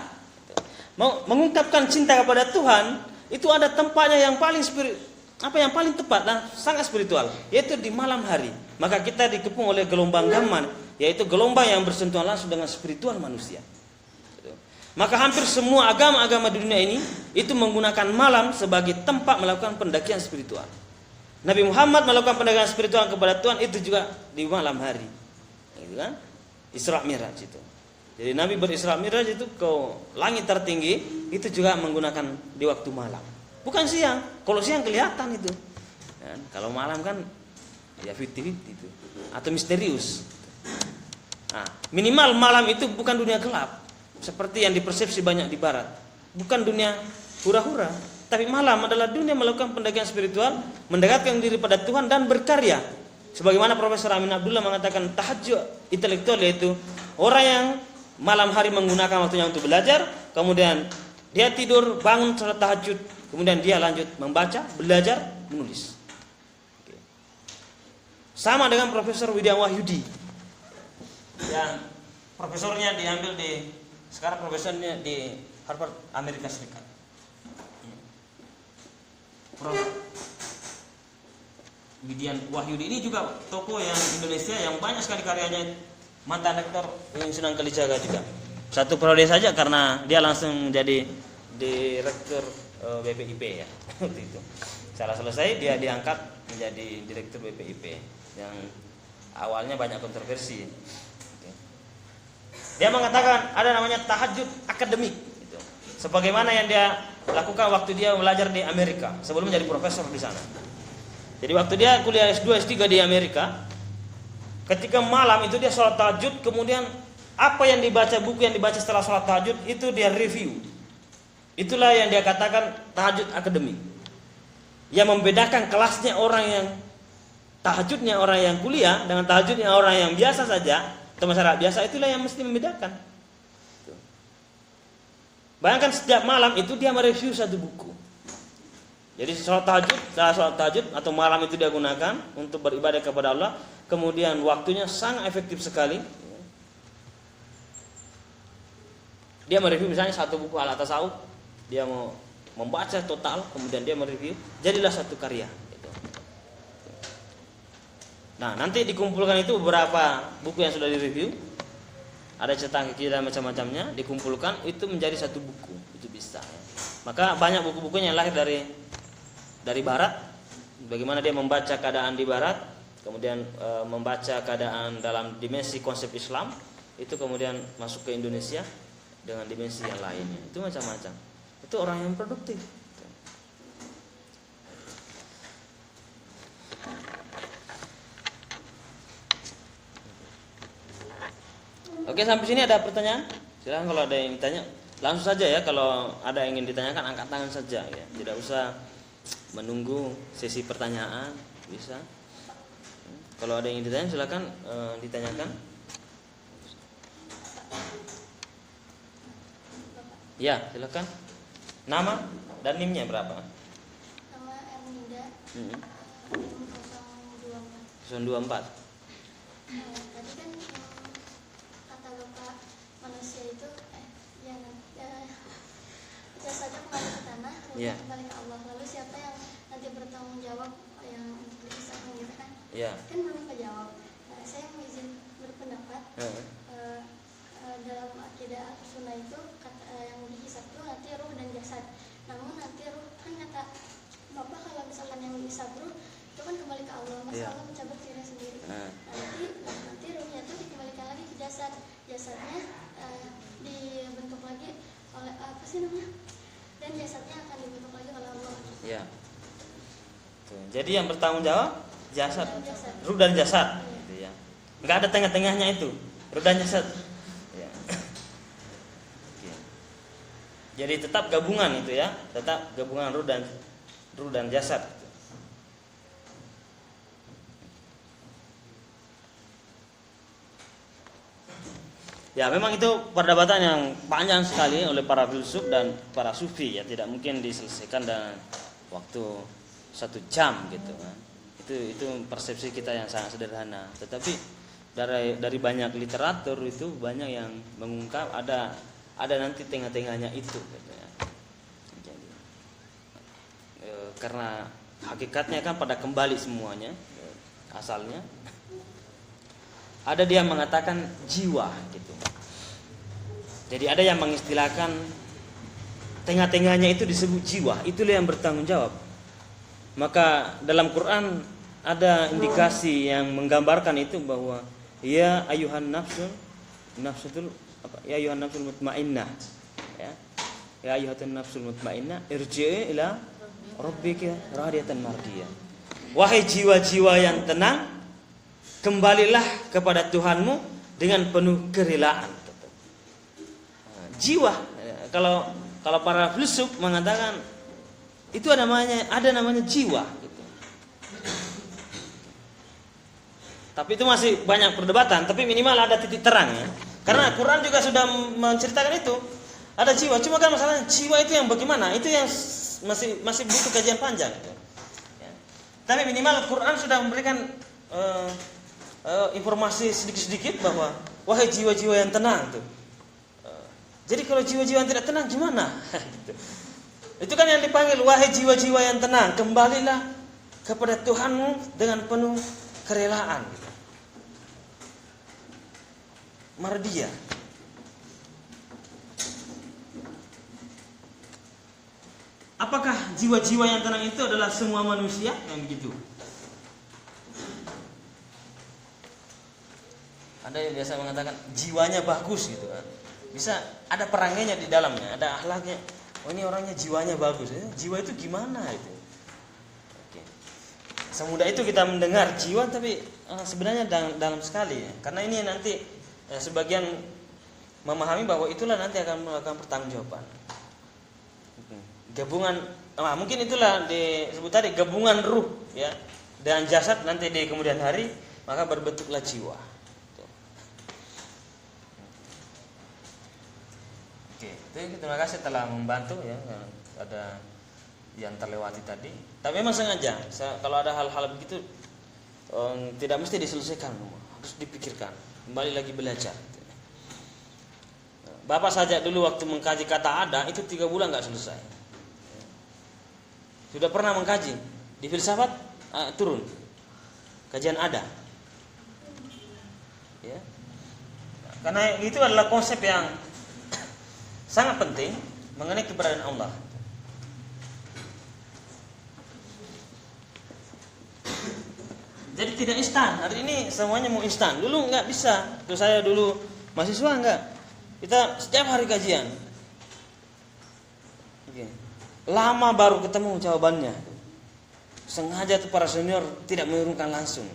Mengungkapkan cinta kepada Tuhan itu ada tempatnya yang paling yang paling tepat dan sangat spiritual, yaitu di malam hari. Maka kita dikepung oleh gelombang gamma, yaitu gelombang yang bersentuhan langsung dengan spiritual manusia. Maka hampir semua agama-agama di dunia ini itu menggunakan malam sebagai tempat melakukan pendakian spiritual. Nabi Muhammad melakukan pendakian spiritual kepada Tuhan itu juga di malam hari. Gitu kan? Isra Mi'raj itu. Jadi Nabi berisra Mi'raj itu ke langit tertinggi itu juga menggunakan di waktu malam. Bukan siang. Kalau siang kelihatan itu. Dan kalau malam kan ya 50-50 itu atau misterius. Nah, minimal malam itu bukan dunia gelap seperti yang dipersepsi banyak di barat. Bukan dunia hura-hura, tapi malam adalah dunia melakukan pendakian spiritual, mendekatkan diri pada Tuhan dan berkarya. Sebagaimana Profesor Amin Abdullah mengatakan tahajud intelektual, yaitu orang yang malam hari menggunakan waktunya untuk belajar, kemudian dia tidur, bangun salat tahajud, kemudian dia lanjut membaca, belajar, menulis. Sama dengan Profesor Widya Wahyudi yang profesornya diambil sekarang profesornya di Harvard Amerika Serikat. Prof. Widya Wahyudi ini juga tokoh yang Indonesia yang banyak sekali karyanya, mantan rektor Sunan Kalijaga juga. Satu periode saja karena dia langsung menjadi direktur BPIP ya. Waktu itu. Setelah selesai dia diangkat menjadi direktur BPIP yang awalnya banyak kontroversi. Dia mengatakan ada namanya tahajud akademik gitu. Sebagaimana yang dia lakukan waktu dia belajar di Amerika sebelum menjadi profesor di sana. Jadi waktu dia kuliah S2 S3 di Amerika, ketika malam itu dia sholat tahajud, kemudian apa yang dibaca, buku yang dibaca setelah sholat tahajud itu dia review. Itulah yang dia katakan tahajud akademik. Yang membedakan kelasnya orang yang tahajudnya orang yang kuliah dengan tahajudnya orang yang biasa saja atau masyarakat biasa, itulah yang mesti membedakan. Bayangkan setiap malam itu dia mereview satu buku. Jadi sholat tahajud atau malam itu dia gunakan untuk beribadah kepada Allah. Kemudian waktunya sangat efektif sekali. Dia mereview misalnya satu buku Al-Tasawuf, dia mau membaca total, kemudian dia mereview, jadilah satu karya. Nah, nanti dikumpulkan itu beberapa buku yang sudah direview, ada cetak kaki dan macam-macamnya, dikumpulkan itu menjadi satu buku, itu bisa. Maka banyak buku-bukunya yang lahir dari Barat, bagaimana dia membaca keadaan di Barat, kemudian membaca keadaan dalam dimensi konsep Islam, itu kemudian masuk ke Indonesia dengan dimensi yang lainnya, itu macam-macam. Itu orang yang produktif. Oke, sampai sini ada pertanyaan? Silahkan kalau ada yang ditanya, langsung saja ya. Kalau ada yang ingin ditanyakan, angkat tangan saja ya. Tidak usah menunggu sesi pertanyaan, bisa. Kalau ada yang ingin ditanya, silakan ditanyakan. Ya, silakan. Nama dan NIM-nya berapa? Nama Erminda. 024. Tadi kan kata Bapak, manusia itu jasanya kembali ke tanah, Yeah. kembali ke Allah. Lalu siapa yang nanti bertanggung jawab yang untuk dipisahkan gitu kan? Yeah. Kan belum kejawab. Saya mau izin berpendapat. Dalam akidah sunnah itu yang dihisab itu nanti ruh dan jasad. Namun nanti ruh kan kata Bapak, kalau misalkan yang dihisab ruh itu kan kembali ke Allah, masa Allah mencabut dirinya sendiri. Nanti ruhnya itu dikembalikan lagi ke jasad. Jasadnya dibentuk lagi oleh apa sih namanya? Dan jasadnya akan dibentuk lagi oleh Allah. Ya. Jadi yang bertanggung jawab jasad, Jasad. ruh dan jasad. Gitu ya. Enggak ada tengah-tengahnya itu, ruh dan jasad. Ya. Oke. Jadi tetap gabungan itu ya, tetap gabungan ruh dan jasad. Ya, memang itu perdebatan yang panjang sekali oleh para filsuf dan para sufi ya, tidak mungkin diselesaikan dalam waktu 1 jam gitu kan. Itu persepsi kita yang sangat sederhana. Tetapi dari banyak literatur itu banyak yang mengungkap ada nanti tengah-tengahnya itu gitu ya. Jadi, karena hakikatnya kan pada kembali semuanya asalnya. Ada dia mengatakan jiwa gitu. Jadi ada yang mengistilahkan tengah-tengahnya itu disebut jiwa, itulah yang bertanggung jawab. Maka dalam Quran ada indikasi yang menggambarkan itu bahwa ya ayuhan nafsul ya ayuhan nafsul mutmainnah ya ayuhan nafsul mutmainnah irji'i ila rabbika radiyatan mardiyah. Wahai jiwa-jiwa yang tenang, kembalilah kepada Tuhanmu dengan penuh kerelaan. Jiwa, kalau para filsuf mengatakan itu ada namanya jiwa gitu. Tapi itu masih banyak perdebatan, tapi minimal ada titik terang ya. Karena Quran juga sudah menceritakan itu. Ada jiwa, cuma kan masalahnya jiwa itu yang bagaimana? Itu yang masih butuh kajian panjang gitu. Ya. Tapi minimal Quran sudah memberikan informasi sedikit-sedikit bahwa wahai jiwa-jiwa yang tenang tuh. Jadi kalau jiwa-jiwa yang tidak tenang gimana? Itu kan yang dipanggil wahai jiwa-jiwa yang tenang, kembalilah kepada Tuhanmu dengan penuh kerelaan. Mardiyah. Apakah jiwa-jiwa yang tenang itu adalah semua manusia yang begitu? Ada yang biasa mengatakan jiwanya bagus gitu kan. Bisa ada perangainya di dalamnya, ada akhlaknya. Oh ini orangnya jiwanya bagus. Jiwa itu gimana itu? Oke. Semudah itu kita mendengar jiwa, tapi sebenarnya dalam sekali ya. Karena ini nanti sebagian memahami bahwa itulah nanti akan melakukan pertanggungjawaban. gabungan, mungkin itulah disebut tadi gabungan ruh ya dan jasad nanti di kemudian hari, maka berbentuklah jiwa. Oke, terima kasih telah membantu ya, ada yang terlewati tadi. Tapi memang sengaja, kalau ada hal-hal begitu tidak mesti diselesaikan, harus dipikirkan, kembali lagi belajar. Bapak saja dulu waktu mengkaji kata ada itu 3 bulan nggak selesai. Sudah pernah mengkaji di filsafat turun kajian ada, ya. Karena itu adalah konsep yang sangat penting mengenai keberadaan Allah. Jadi tidak instan. Hari ini semuanya mau instan. Dulu nggak bisa. Tuh saya dulu mahasiswa nggak. Kita setiap hari kajian. Oke. Lama baru ketemu jawabannya. Sengaja tuh para senior tidak menurunkan langsung.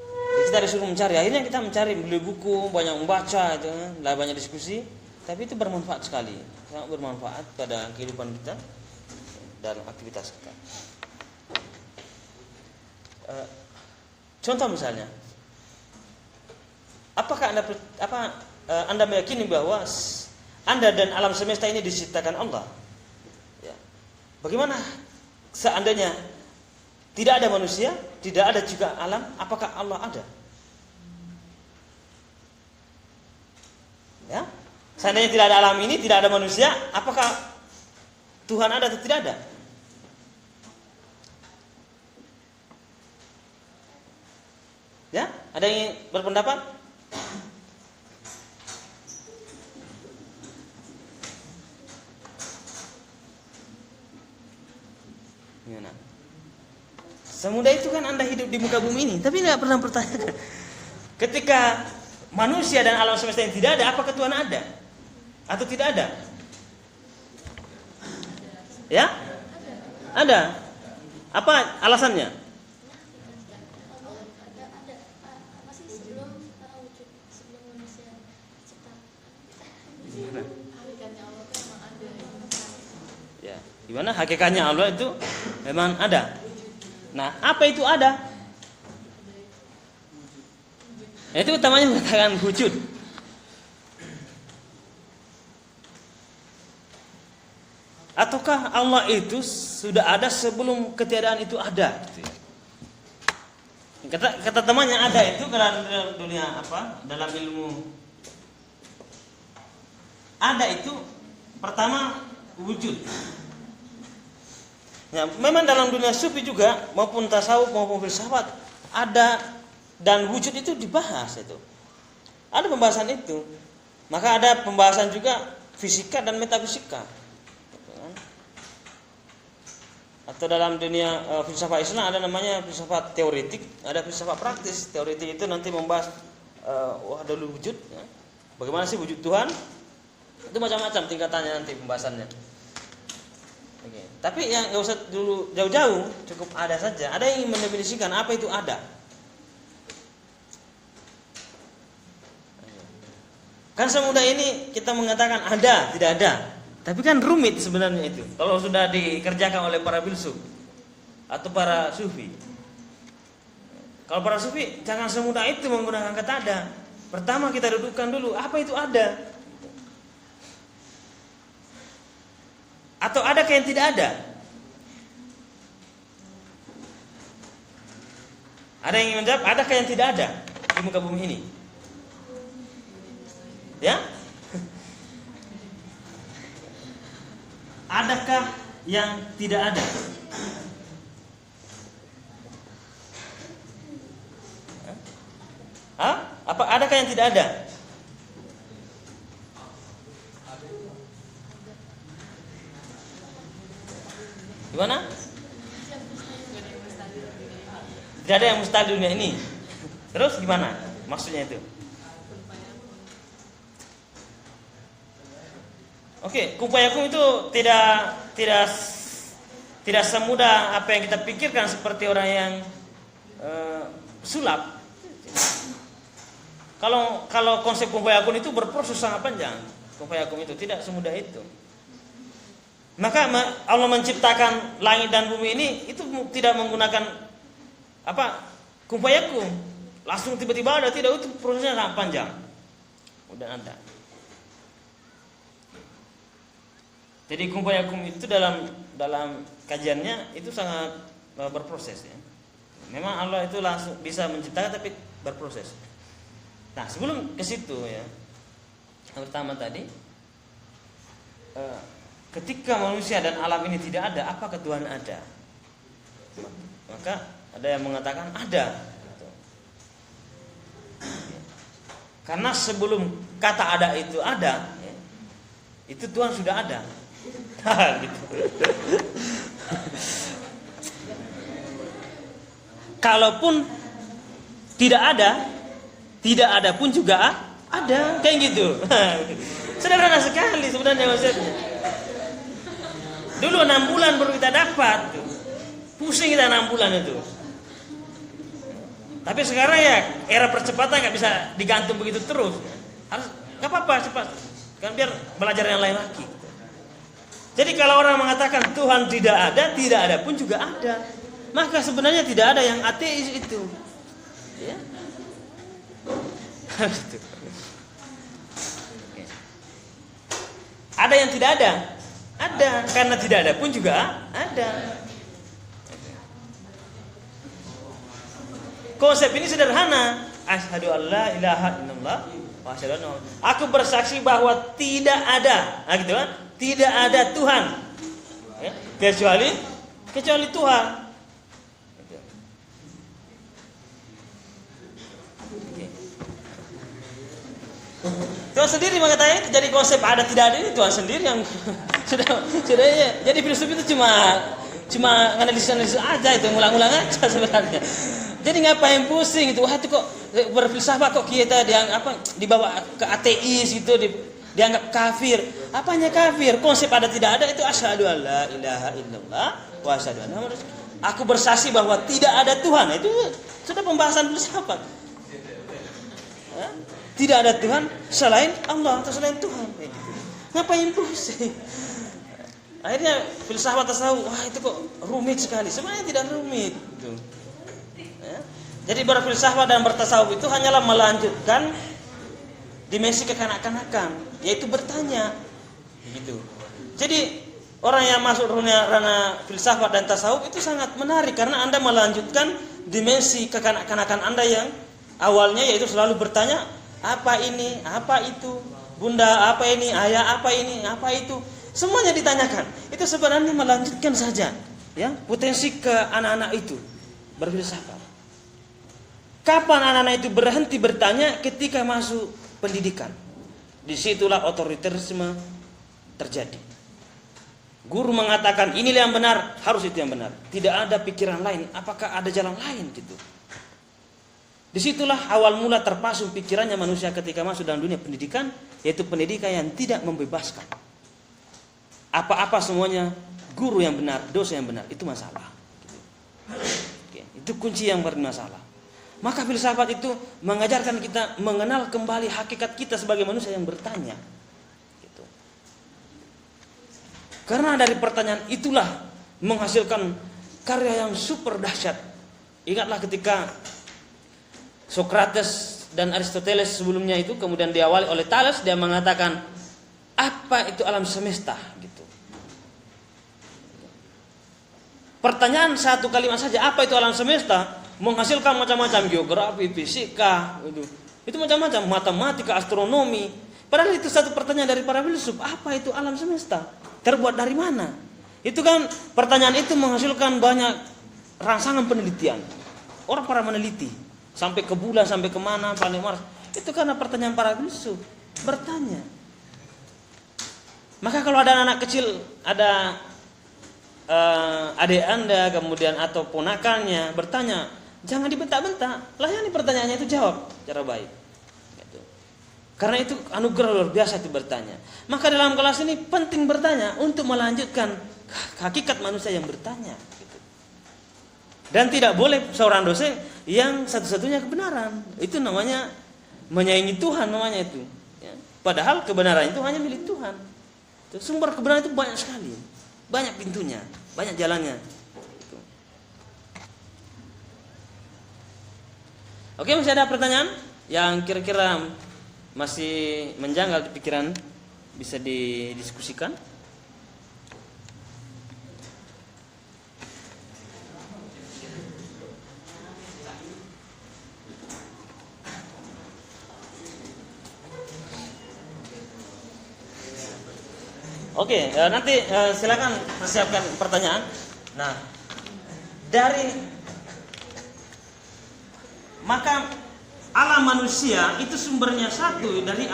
Jadi kita disuruh mencari. Akhirnya kita mencari, beli buku, banyak membaca, itu, lah banyak diskusi. Tapi itu bermanfaat sekali. Sangat bermanfaat pada kehidupan kita dan aktivitas kita. Contoh misalnya, apakah Anda meyakini bahwa Anda dan alam semesta ini diciptakan Allah? Ya. Bagaimana seandainya tidak ada manusia, tidak ada juga alam, apakah Allah ada? Ya, seandainya tidak ada alam ini, tidak ada manusia, apakah Tuhan ada atau tidak ada? Ya, ada yang berpendapat? Gimana? Semudah itu kan Anda hidup di muka bumi ini, tapi tidak pernah bertanya. Ketika manusia dan alam semesta yang tidak ada, apakah Tuhan ada? Atau tidak ada? Ya? Ada. Apa alasannya? Ya, gimana hakikatnya Allah itu memang ada. Nah, apa itu ada? Itu utamanya mengatakan wujud. Ataukah Allah itu sudah ada sebelum ketiadaan itu ada? Kata temannya ada itu dalam dunia apa? Dalam ilmu ada itu pertama wujud. Ya, memang dalam dunia sufi juga maupun tasawuf maupun filsafat ada dan wujud itu dibahas itu. Ada pembahasan itu. Maka ada pembahasan juga fisika dan metafisika. Atau dalam dunia filsafat Islam ada namanya filsafat teoretik, ada filsafat praktis. Teoretik itu nanti membahas wahdatul wujud, ya. Bagaimana sih wujud Tuhan? Itu macam-macam tingkatannya nanti pembahasannya. Oke. Tapi yang nggak usah dulu jauh-jauh, cukup ada saja. Ada yang ingin mendefinisikan apa itu ada. Kan semudah ini kita mengatakan ada, tidak ada. Tapi kan rumit sebenarnya itu. Kalau sudah dikerjakan oleh para filsuf atau para sufi. Kalau para sufi jangan semudah itu menggunakan kata ada. Pertama kita dudukkan dulu apa itu ada. Atau adakah yang tidak ada? Ada yang ingin menjawab, adakah yang tidak ada di muka bumi ini? Ya? Adakah yang tidak ada? Hah? Apa adakah yang tidak ada? Gimana? Tidak ada yang mustahil di dunia ini. Terus gimana? Maksudnya itu? Oke, kun fayakun itu tidak semudah apa yang kita pikirkan seperti orang yang sulap. Kalau konsep kun fayakun itu berproses sangat panjang. Kun fayakun itu tidak semudah itu. Maka Allah menciptakan langit dan bumi ini itu tidak menggunakan kun fayakun. Langsung tiba-tiba ada, tidak, itu prosesnya sangat panjang. Udah ada. Jadi kun fayakun itu dalam kajiannya itu sangat berproses ya. Memang Allah itu langsung bisa menciptakan tapi berproses. Nah, sebelum ke situ ya. Yang pertama tadi ketika manusia dan alam ini tidak ada, apakah Tuhan ada? Maka ada yang mengatakan ada. Karena sebelum kata ada itu ada, itu Tuhan sudah ada. Gitu. Kalaupun tidak ada pun juga ada, kayak gitu. Sederhana sekali sebenarnya konsepnya. Dulu 6 bulan baru kita dapat. Pusing kita 6 bulan itu. Tapi sekarang ya era percepatan nggak bisa digantung begitu terus. Harus nggak apa-apa cepat. Kan biar belajar yang lain lagi. Jadi kalau orang mengatakan Tuhan tidak ada pun juga ada. Maka sebenarnya tidak ada yang ateis itu. Ya. Ada yang tidak ada? Ada, karena tidak ada pun juga ada. Konsep ini sederhana. Asyhadu an la ilaha illallah wa asyhadu anna aku bersaksi bahwa tidak ada, gitu kan? Tidak ada Tuhan. Ya, kecuali Tuhan. Tuhan sendiri mengatakan itu. Jadi konsep ada tidak ada ini Tuhan sendiri yang sudah ya. Jadi filsuf itu cuma analisis aja, itu ngulang-ngulang aja sebenarnya. Jadi ngapain pusing itu? Wah, itu kok berfilsafat kok kita dibawa ke ateis itu, dianggap kafir. Apanya kafir? Konsep ada tidak ada itu asyhadu alla ilaha illallah wa asyhadu anna muhammadar rasulullah. Aku bersaksi bahwa tidak ada Tuhan. Itu sudah pembahasan filsafat. Tidak ada Tuhan selain Allah atau selain Tuhan. Ngapain pusing? Akhirnya filsafat tasawuf, wah itu kok rumit sekali. Sebenarnya tidak rumit. Gitu. Ya. Jadi berfilsafat dan bertasawuf itu hanyalah melanjutkan dimensi kekanak-kanakan, yaitu bertanya. Gitu. Jadi orang yang masuk ranah filsafat dan tasawuf itu sangat menarik karena Anda melanjutkan dimensi kekanak-kanakan Anda yang awalnya, yaitu selalu bertanya, apa ini, apa itu, bunda apa ini, ayah apa ini, apa itu, semuanya ditanyakan. Itu sebenarnya melanjutkan saja, ya, potensi ke anak-anak itu berfilsafat. Kapan anak-anak itu berhenti bertanya? Ketika masuk pendidikan. Disitulah otoriterisme terjadi. Guru mengatakan inilah yang benar, harus itu yang benar. Tidak ada pikiran lain. Apakah ada jalan lain gitu? Disitulah awal mula terpasung pikirannya manusia ketika masuk dalam dunia pendidikan, yaitu pendidikan yang tidak membebaskan. Apa-apa semuanya guru yang benar, dosen yang benar, itu masalah. Oke, itu kunci yang bermasalah. Maka filsafat itu mengajarkan kita mengenal kembali hakikat kita sebagai manusia yang bertanya. Gitu. Karena dari pertanyaan itulah menghasilkan karya yang super dahsyat. Ingatlah ketika Socrates dan Aristoteles sebelumnya itu kemudian diawali oleh Thales, dia mengatakan apa itu alam semesta gitu. Pertanyaan satu kalimat saja, apa itu alam semesta, menghasilkan macam-macam geografi, fisika, itu macam-macam, matematika, astronomi. Padahal itu satu pertanyaan dari para filsuf, apa itu alam semesta? Terbuat dari mana? Itu kan pertanyaan itu menghasilkan banyak rangsangan penelitian. Orang para meneliti sampai ke bulan, sampai kemana, planet Mars. Itu karena pertanyaan para filsuf. Bertanya. Maka kalau ada anak kecil, ada adik Anda kemudian atau ponakannya bertanya, jangan dibentak-bentak. Layani pertanyaannya, itu jawab secara baik. Gitu. Karena itu anugerah luar biasa itu bertanya. Maka dalam kelas ini penting bertanya untuk melanjutkan hakikat manusia yang bertanya. Gitu. Dan tidak boleh seorang dosen yang satu-satunya kebenaran. Itu namanya menyaingi Tuhan namanya itu. Ya. Padahal kebenaran itu hanya milik Tuhan. Sumber kebenaran itu banyak sekali. banyak pintunya, banyak jalannya. Oke, masih ada pertanyaan yang kira-kira masih menjanggal di pikiran, bisa didiskusikan? Oke, nanti silakan persiapkan pertanyaan. Nah, maka alam manusia itu sumbernya satu dari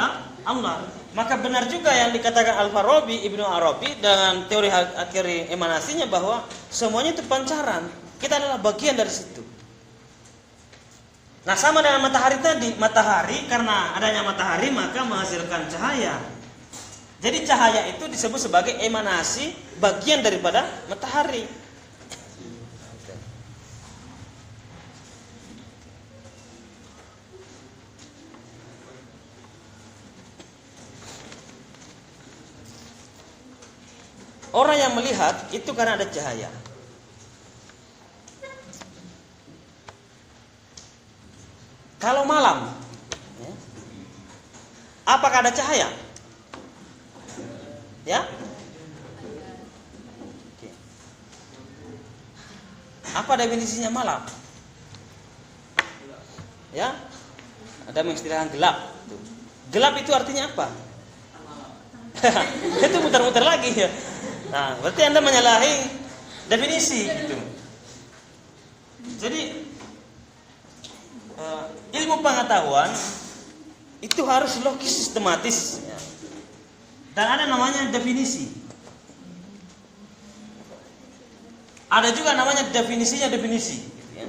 Allah. Maka benar juga yang dikatakan Al-Farabi, Ibnu Arabi dengan teori emanasinya bahwa semuanya itu pancaran. Kita adalah bagian dari situ. Nah, sama dengan matahari tadi. Matahari, karena adanya matahari maka menghasilkan cahaya. Jadi cahaya itu disebut sebagai emanasi, bagian daripada matahari. Orang yang melihat itu karena ada cahaya. Kalau malam, ya, apakah ada cahaya? Ya? Oke. Apa definisinya malam? Ya? Ada mengistilahkan gelap. Gelap itu artinya apa? Itu muter-muter lagi ya. Nah, berarti Anda menyalahi definisi gitu. Jadi ilmu pengetahuan itu harus logis, sistematis ya. Dan ada namanya definisi. Ada juga namanya definisinya definisi gitu ya.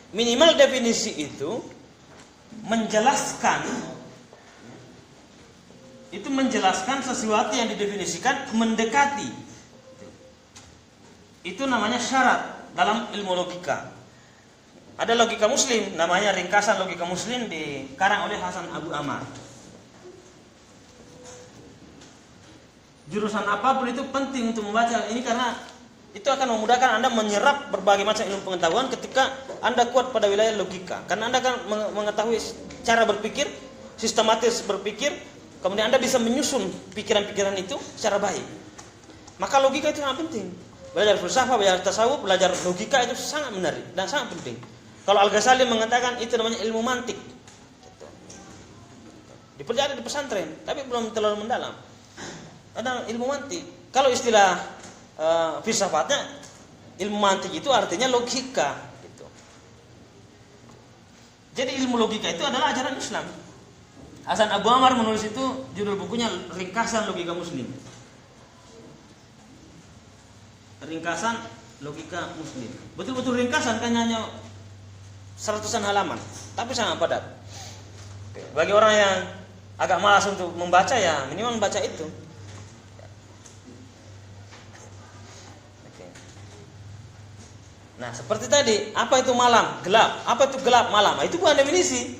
Minimal definisi itu menjelaskan sesuatu yang didefinisikan mendekati. Itu namanya syarat dalam ilmu logika. Ada logika muslim, namanya ringkasan logika muslim dikarang oleh Hasan Abu Ammar. Jurusan apapun itu penting untuk membaca ini karena itu akan memudahkan Anda menyerap berbagai macam ilmu pengetahuan ketika Anda kuat pada wilayah logika. Karena Anda akan mengetahui cara berpikir, sistematis berpikir, kemudian Anda bisa menyusun pikiran-pikiran itu secara baik. Maka logika itu sangat penting. Belajar filsafat, belajar tasawuf, belajar logika itu sangat menarik dan sangat penting. Kalau Al-Ghazali mengatakan itu namanya ilmu mantik. Dipelajari di pesantren, tapi belum terlalu mendalam. Ada ilmu mantik. Kalau istilah filsafatnya, ilmu mantik itu artinya logika. Gitu. Jadi ilmu logika itu adalah ajaran Islam. Hasan Abu Ammar menulis itu judul bukunya Ringkasan Logika Muslim. Ringkasan Logika Muslim. Betul-betul ringkasan, kan hanya 100-an halaman, tapi sangat padat. Bagi orang yang agak malas untuk membaca ya minimal membaca itu. Nah, seperti tadi, apa itu malam? Gelap. Apa itu gelap malam? Nah, itu bukan definisi.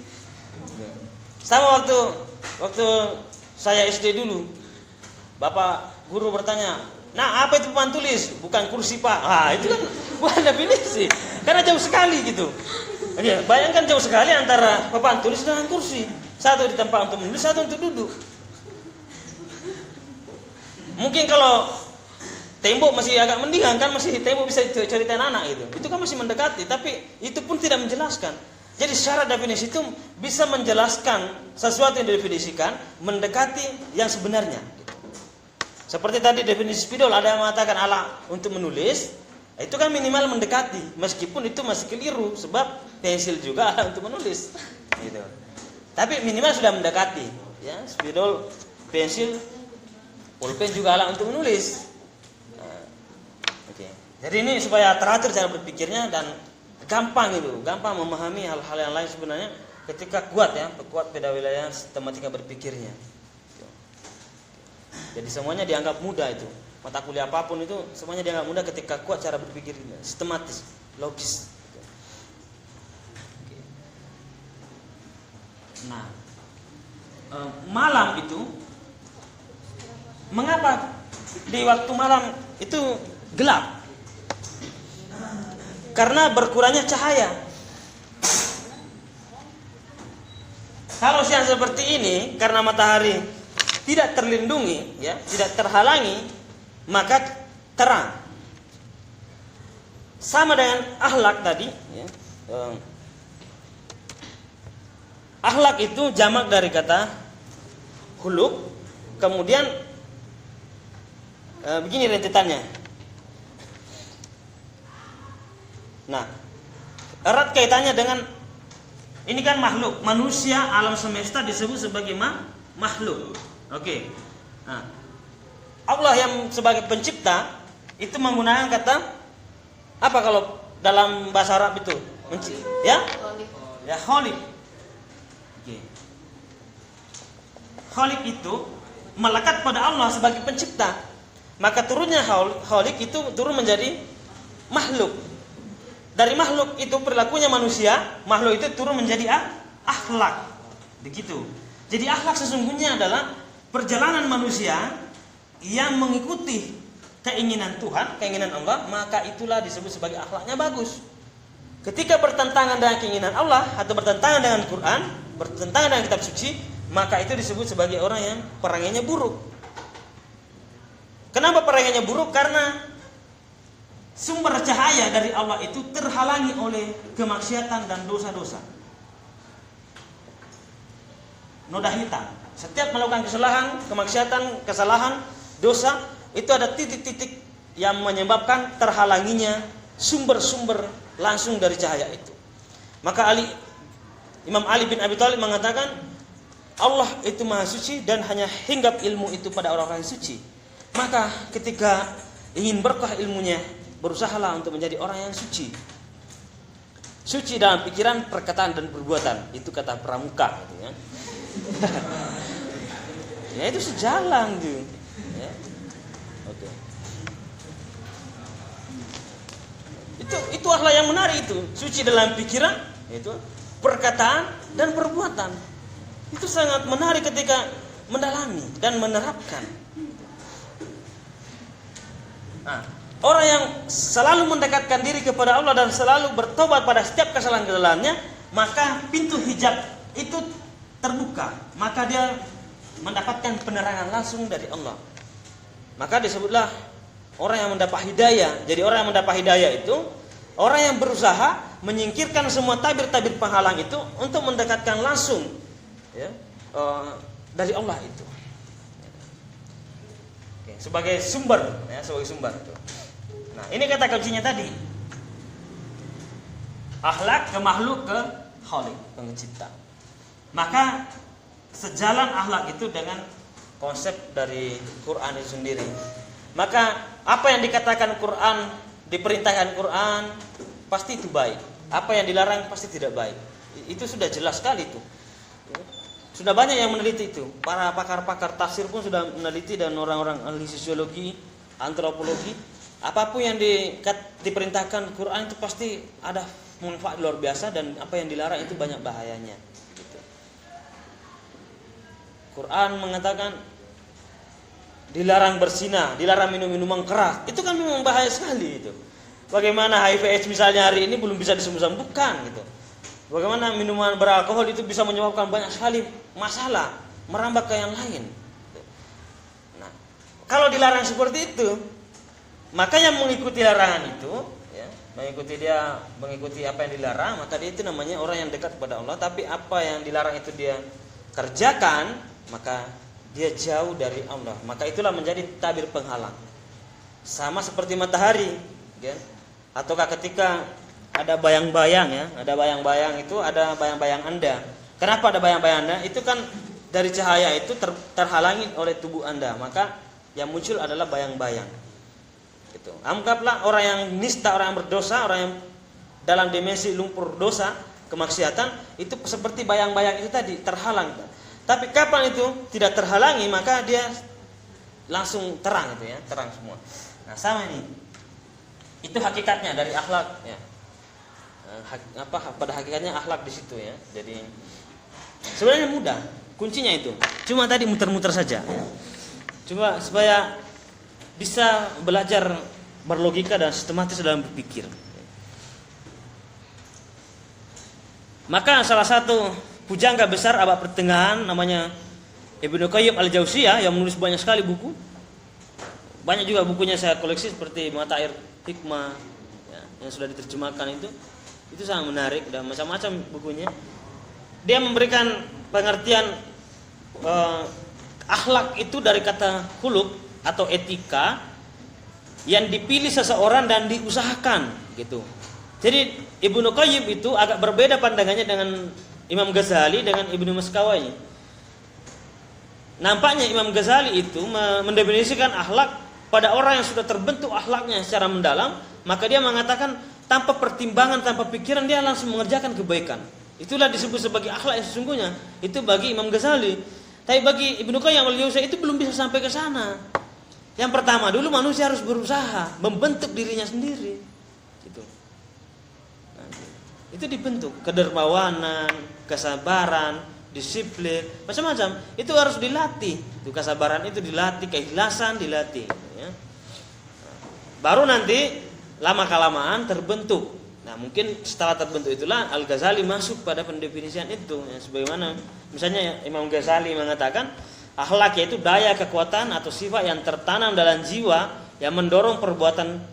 Sama waktu saya SD dulu, Bapak guru bertanya, "Nah, apa itu papan tulis?" "Bukan kursi, Pak." Ah, itu kan bukan definisi. Karena jauh sekali gitu. Oke, bayangkan jauh sekali antara papan tulis dengan kursi. Satu di tempat untuk menulis, satu untuk duduk. Mungkin kalau tembok masih agak mendingan kan, masih tembok bisa ceritain anak itu. Itu kan masih mendekati, tapi itu pun tidak menjelaskan. Jadi secara definisi itu bisa menjelaskan sesuatu yang didefinisikan mendekati yang sebenarnya. Seperti tadi definisi spidol, ada yang mengatakan alat untuk menulis, itu kan minimal mendekati, meskipun itu masih keliru sebab pensil juga alat untuk menulis. Gitu. Tapi minimal sudah mendekati, ya, spidol, pensil, pulpen juga alat untuk menulis. Jadi ini supaya teratur cara berpikirnya dan gampang memahami hal-hal yang lain sebenarnya ketika kuat pada wilayah sistematika berpikirnya. Jadi semuanya dianggap mudah itu. Mata kuliah apapun itu semuanya dianggap mudah ketika kuat cara berpikirnya, sistematis, logis. Nah, malam itu mengapa di waktu malam itu gelap karena berkurangnya cahaya. Kalau siang seperti ini karena matahari tidak terlindungi, ya, tidak terhalangi, maka terang. Sama dengan akhlak tadi, ya. Akhlak itu jamak dari kata khuluq. Kemudian begini rentetannya. Nah, erat kaitannya dengan ini kan makhluk, manusia, alam semesta disebut sebagai makhluk. Oke. Nah, Allah yang sebagai pencipta itu menggunakan kata apa kalau dalam bahasa Arab itu? Ya? Ya, khaliq. Oke. Khaliq itu melekat pada Allah sebagai pencipta. Maka turunnya khaliq itu turun menjadi makhluk. Dari makhluk itu perilakunya manusia, makhluk itu turun menjadi akhlak. Begitu. Jadi akhlak sesungguhnya adalah perjalanan manusia yang mengikuti keinginan Tuhan, keinginan Allah, maka itulah disebut sebagai akhlaknya bagus. Ketika bertentangan dengan keinginan Allah atau bertentangan dengan Quran, bertentangan dengan kitab suci, maka itu disebut sebagai orang yang perangannya buruk. Kenapa perangannya buruk? Karena sumber cahaya dari Allah itu terhalangi oleh kemaksiatan dan dosa-dosa. Noda hitam. Setiap melakukan kesalahan, kemaksiatan, kesalahan, dosa, itu ada titik-titik yang menyebabkan terhalanginya sumber-sumber langsung dari cahaya itu. Maka Imam Ali bin Abi Thalib mengatakan, Allah itu maha suci dan hanya hinggap ilmu itu pada orang-orang suci. Maka ketika ingin berkah ilmunya, berusahalah untuk menjadi orang yang suci. Suci dalam pikiran, perkataan dan perbuatan. Itu kata pramuka gitu ya. Ya itu sejalan tuh. Ya. Oke. Itu akhlak yang menarik itu. Suci dalam pikiran, itu perkataan dan perbuatan. Itu sangat menarik ketika mendalami dan menerapkan. Nah, orang yang selalu mendekatkan diri kepada Allah dan selalu bertobat pada setiap kesalahan-kesalahannya, maka pintu hijab itu terbuka, maka dia mendapatkan penerangan langsung dari Allah. Maka disebutlah orang yang mendapat hidayah. Jadi orang yang mendapat hidayah itu orang yang berusaha menyingkirkan semua tabir-tabir penghalang itu untuk mendekatkan langsung, ya, dari Allah itu. Oke, sebagai sumber, ya, sebagai sumber itu. Nah, ini kata kuncinya tadi. Akhlak ke makhluk ke khaliq, pencipta. Maka sejalan akhlak itu dengan konsep dari Quran itu sendiri. Maka apa yang dikatakan Quran, diperintahkan Quran, pasti itu baik. Apa yang dilarang pasti tidak baik. Itu sudah jelas sekali itu. Sudah banyak yang meneliti itu. Para pakar-pakar tafsir pun sudah meneliti, dan orang-orang ahli sosiologi, antropologi. Apapun yang diperintahkan Quran itu pasti ada manfaat luar biasa, dan apa yang dilarang itu banyak bahayanya. Gitu. Quran mengatakan dilarang berzina, dilarang minum minuman keras. Itu kan memang bahaya sekali itu. Bagaimana HIV/AIDS misalnya hari ini belum bisa disembuhkan gitu. Bagaimana minuman beralkohol itu bisa menyebabkan banyak sekali masalah, merambah ke yang lain. Nah, kalau dilarang seperti itu, maka yang mengikuti larangan itu, ya, mengikuti apa yang dilarang, maka dia itu namanya orang yang dekat kepada Allah. Tapi apa yang dilarang itu dia kerjakan, maka dia jauh dari Allah. Maka itulah menjadi tabir penghalang. Sama seperti matahari, ya. Ataukah ketika ada bayang-bayang, ya, ada bayang-bayang itu, ada bayang-bayang Anda. Kenapa ada bayang-bayang Anda? Itu kan dari cahaya itu terhalangi oleh tubuh Anda, maka yang muncul adalah bayang-bayang. Gitu. Anggaplah orang yang nista, orang yang berdosa, orang yang dalam dimensi lumpur dosa, kemaksiatan, itu seperti bayang-bayang itu tadi, terhalang. Tapi kapan itu tidak terhalangi, maka dia langsung terang itu, ya, terang semua. Nah, sama ini. Itu hakikatnya dari akhlak, ya. Pada hakikatnya akhlak di situ, ya. Jadi sebenarnya mudah, kuncinya itu. Cuma tadi muter-muter saja. Coba supaya bisa belajar berlogika dan sistematis dalam berpikir. Maka salah satu pujangga besar abad pertengahan namanya Ibnu Qayyim al-Jauziyah yang menulis banyak sekali buku. Banyak juga bukunya saya koleksi seperti Matair Hikmah ya, yang sudah diterjemahkan itu sangat menarik dan macam-macam bukunya. Dia memberikan pengertian akhlak itu dari kata khuluq atau etika yang dipilih seseorang dan diusahakan gitu. Jadi Ibnu Qayyim itu agak berbeda pandangannya dengan Imam Ghazali dengan Ibnu Maskawai. Nampaknya Imam Ghazali itu mendefinisikan akhlak pada orang yang sudah terbentuk akhlaknya secara mendalam, maka dia mengatakan tanpa pertimbangan, tanpa pikiran dia langsung mengerjakan kebaikan. Itulah disebut sebagai akhlak yang sesungguhnya. Itu bagi Imam Ghazali. Tapi bagi Ibnu Qayyim al-Jauziyah itu belum bisa sampai ke sana. Yang pertama dulu manusia harus berusaha membentuk dirinya sendiri. Gitu. Nah, itu dibentuk kedermawanan, kesabaran, disiplin, macam-macam. Itu harus dilatih. Itu kesabaran itu dilatih, keikhlasan dilatih. Ya. Baru nanti lama-kelamaan terbentuk. Nah mungkin setelah terbentuk itulah Al-Ghazali masuk pada pendefinisian itu ya, sebagaimana misalnya Imam Ghazali mengatakan akhlak yaitu daya kekuatan atau sifat yang tertanam dalam jiwa yang mendorong perbuatan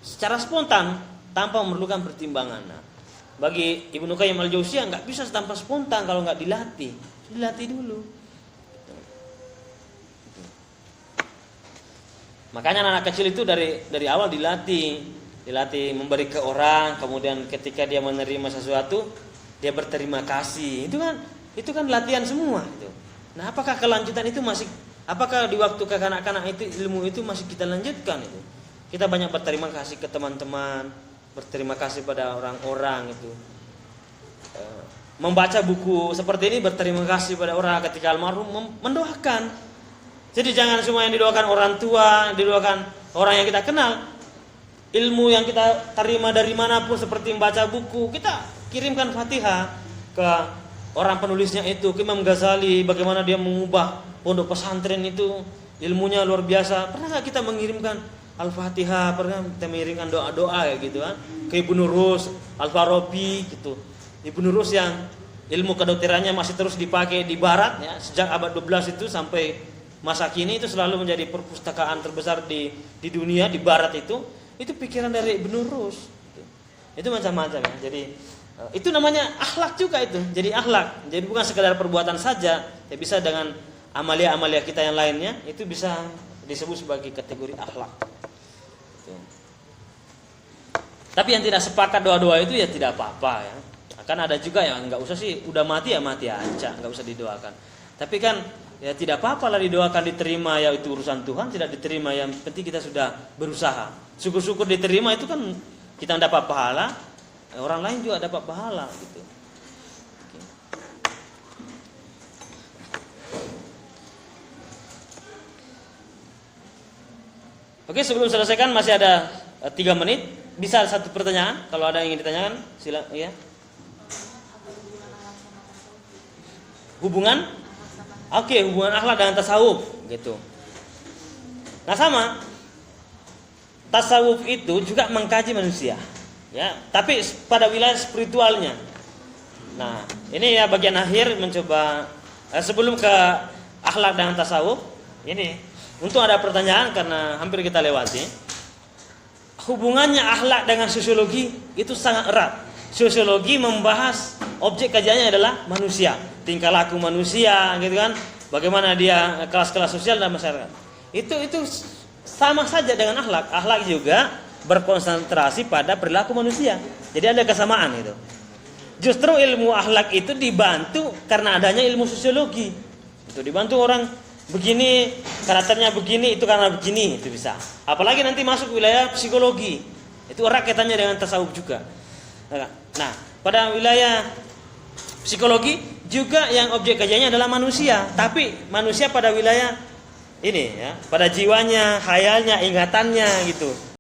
secara spontan tanpa memerlukan pertimbangan. Nah, bagi Ibnu Qayyim al-Jauziyah nggak bisa tanpa spontan kalau nggak dilatih dulu. Makanya anak kecil itu dari awal dilatih memberi ke orang, kemudian ketika dia menerima sesuatu dia berterima kasih. Itu kan latihan semua itu. Nah, apakah kelanjutan itu apakah di waktu kekanak-kanak itu ilmu itu masih kita lanjutkan itu? Kita banyak berterima kasih ke teman-teman, berterima kasih pada orang-orang itu. Membaca buku seperti ini berterima kasih pada orang ketika almarhum, mendoakan. Jadi jangan semua yang didoakan orang tua, didoakan orang yang kita kenal. Ilmu yang kita terima dari manapun seperti membaca buku, kita kirimkan Fatihah ke orang penulisnya itu, ke Imam Ghazali, bagaimana dia mengubah pondok pesantren itu, ilmunya luar biasa. Pernah nggak kita mengirimkan Al-Fatihah, pernah kita mengirimkan doa-doa kayak gitu kan? Ke Ibnu Rus, Al-Farabi gitu. Ibnu Rus yang ilmu kedokterannya masih terus dipakai di barat ya, sejak abad 12 itu sampai masa kini itu selalu menjadi perpustakaan terbesar di dunia di barat itu pikiran dari Ibnu Rus. Itu macam-macam ya. Jadi itu namanya akhlak juga itu. Jadi akhlak. Jadi bukan sekedar perbuatan saja, ya bisa dengan amalia-amalia kita yang lainnya, itu bisa disebut sebagai kategori akhlak. Gitu. Tapi yang tidak sepakat doa-doa itu ya tidak apa-apa ya. Kan ada juga yang enggak usah sih, udah mati ya mati aja, enggak usah didoakan. Tapi kan ya tidak apa-apa lah didoakan diterima, ya itu urusan Tuhan. Tidak diterima yang penting kita sudah berusaha. Syukur-syukur diterima itu kan kita dapat pahala, orang lain juga dapat pahala gitu. Oke, sebelum selesaikan masih ada 3 menit. Bisa satu pertanyaan kalau ada yang ingin ditanyakan, silakan ya. Hubungan? Oke, hubungan akhlak dengan tasawuf gitu. Nah, sama. Tasawuf itu juga mengkaji manusia, ya, tapi pada wilayah spiritualnya. Nah, ini ya bagian akhir mencoba sebelum ke akhlak dan tasawuf. Ini untuk ada pertanyaan karena hampir kita lewati. Hubungannya akhlak dengan sosiologi itu sangat erat. Sosiologi membahas objek kajiannya adalah manusia, tingkah laku manusia, gitu kan? Bagaimana dia kelas-kelas sosial dan masyarakat. Itu sama saja dengan akhlak. Akhlak juga berkonsentrasi pada perilaku manusia. Jadi ada kesamaan itu. Justru ilmu akhlak itu dibantu karena adanya ilmu sosiologi. Itu dibantu orang begini, karakternya begini, itu karena begini, itu bisa. Apalagi nanti masuk wilayah psikologi. Itu erat kaitannya dengan tasawuf juga. Nah, pada wilayah psikologi juga yang objek kajiannya adalah manusia, tapi manusia pada wilayah ini ya, pada jiwanya, khayalnya, ingatannya gitu.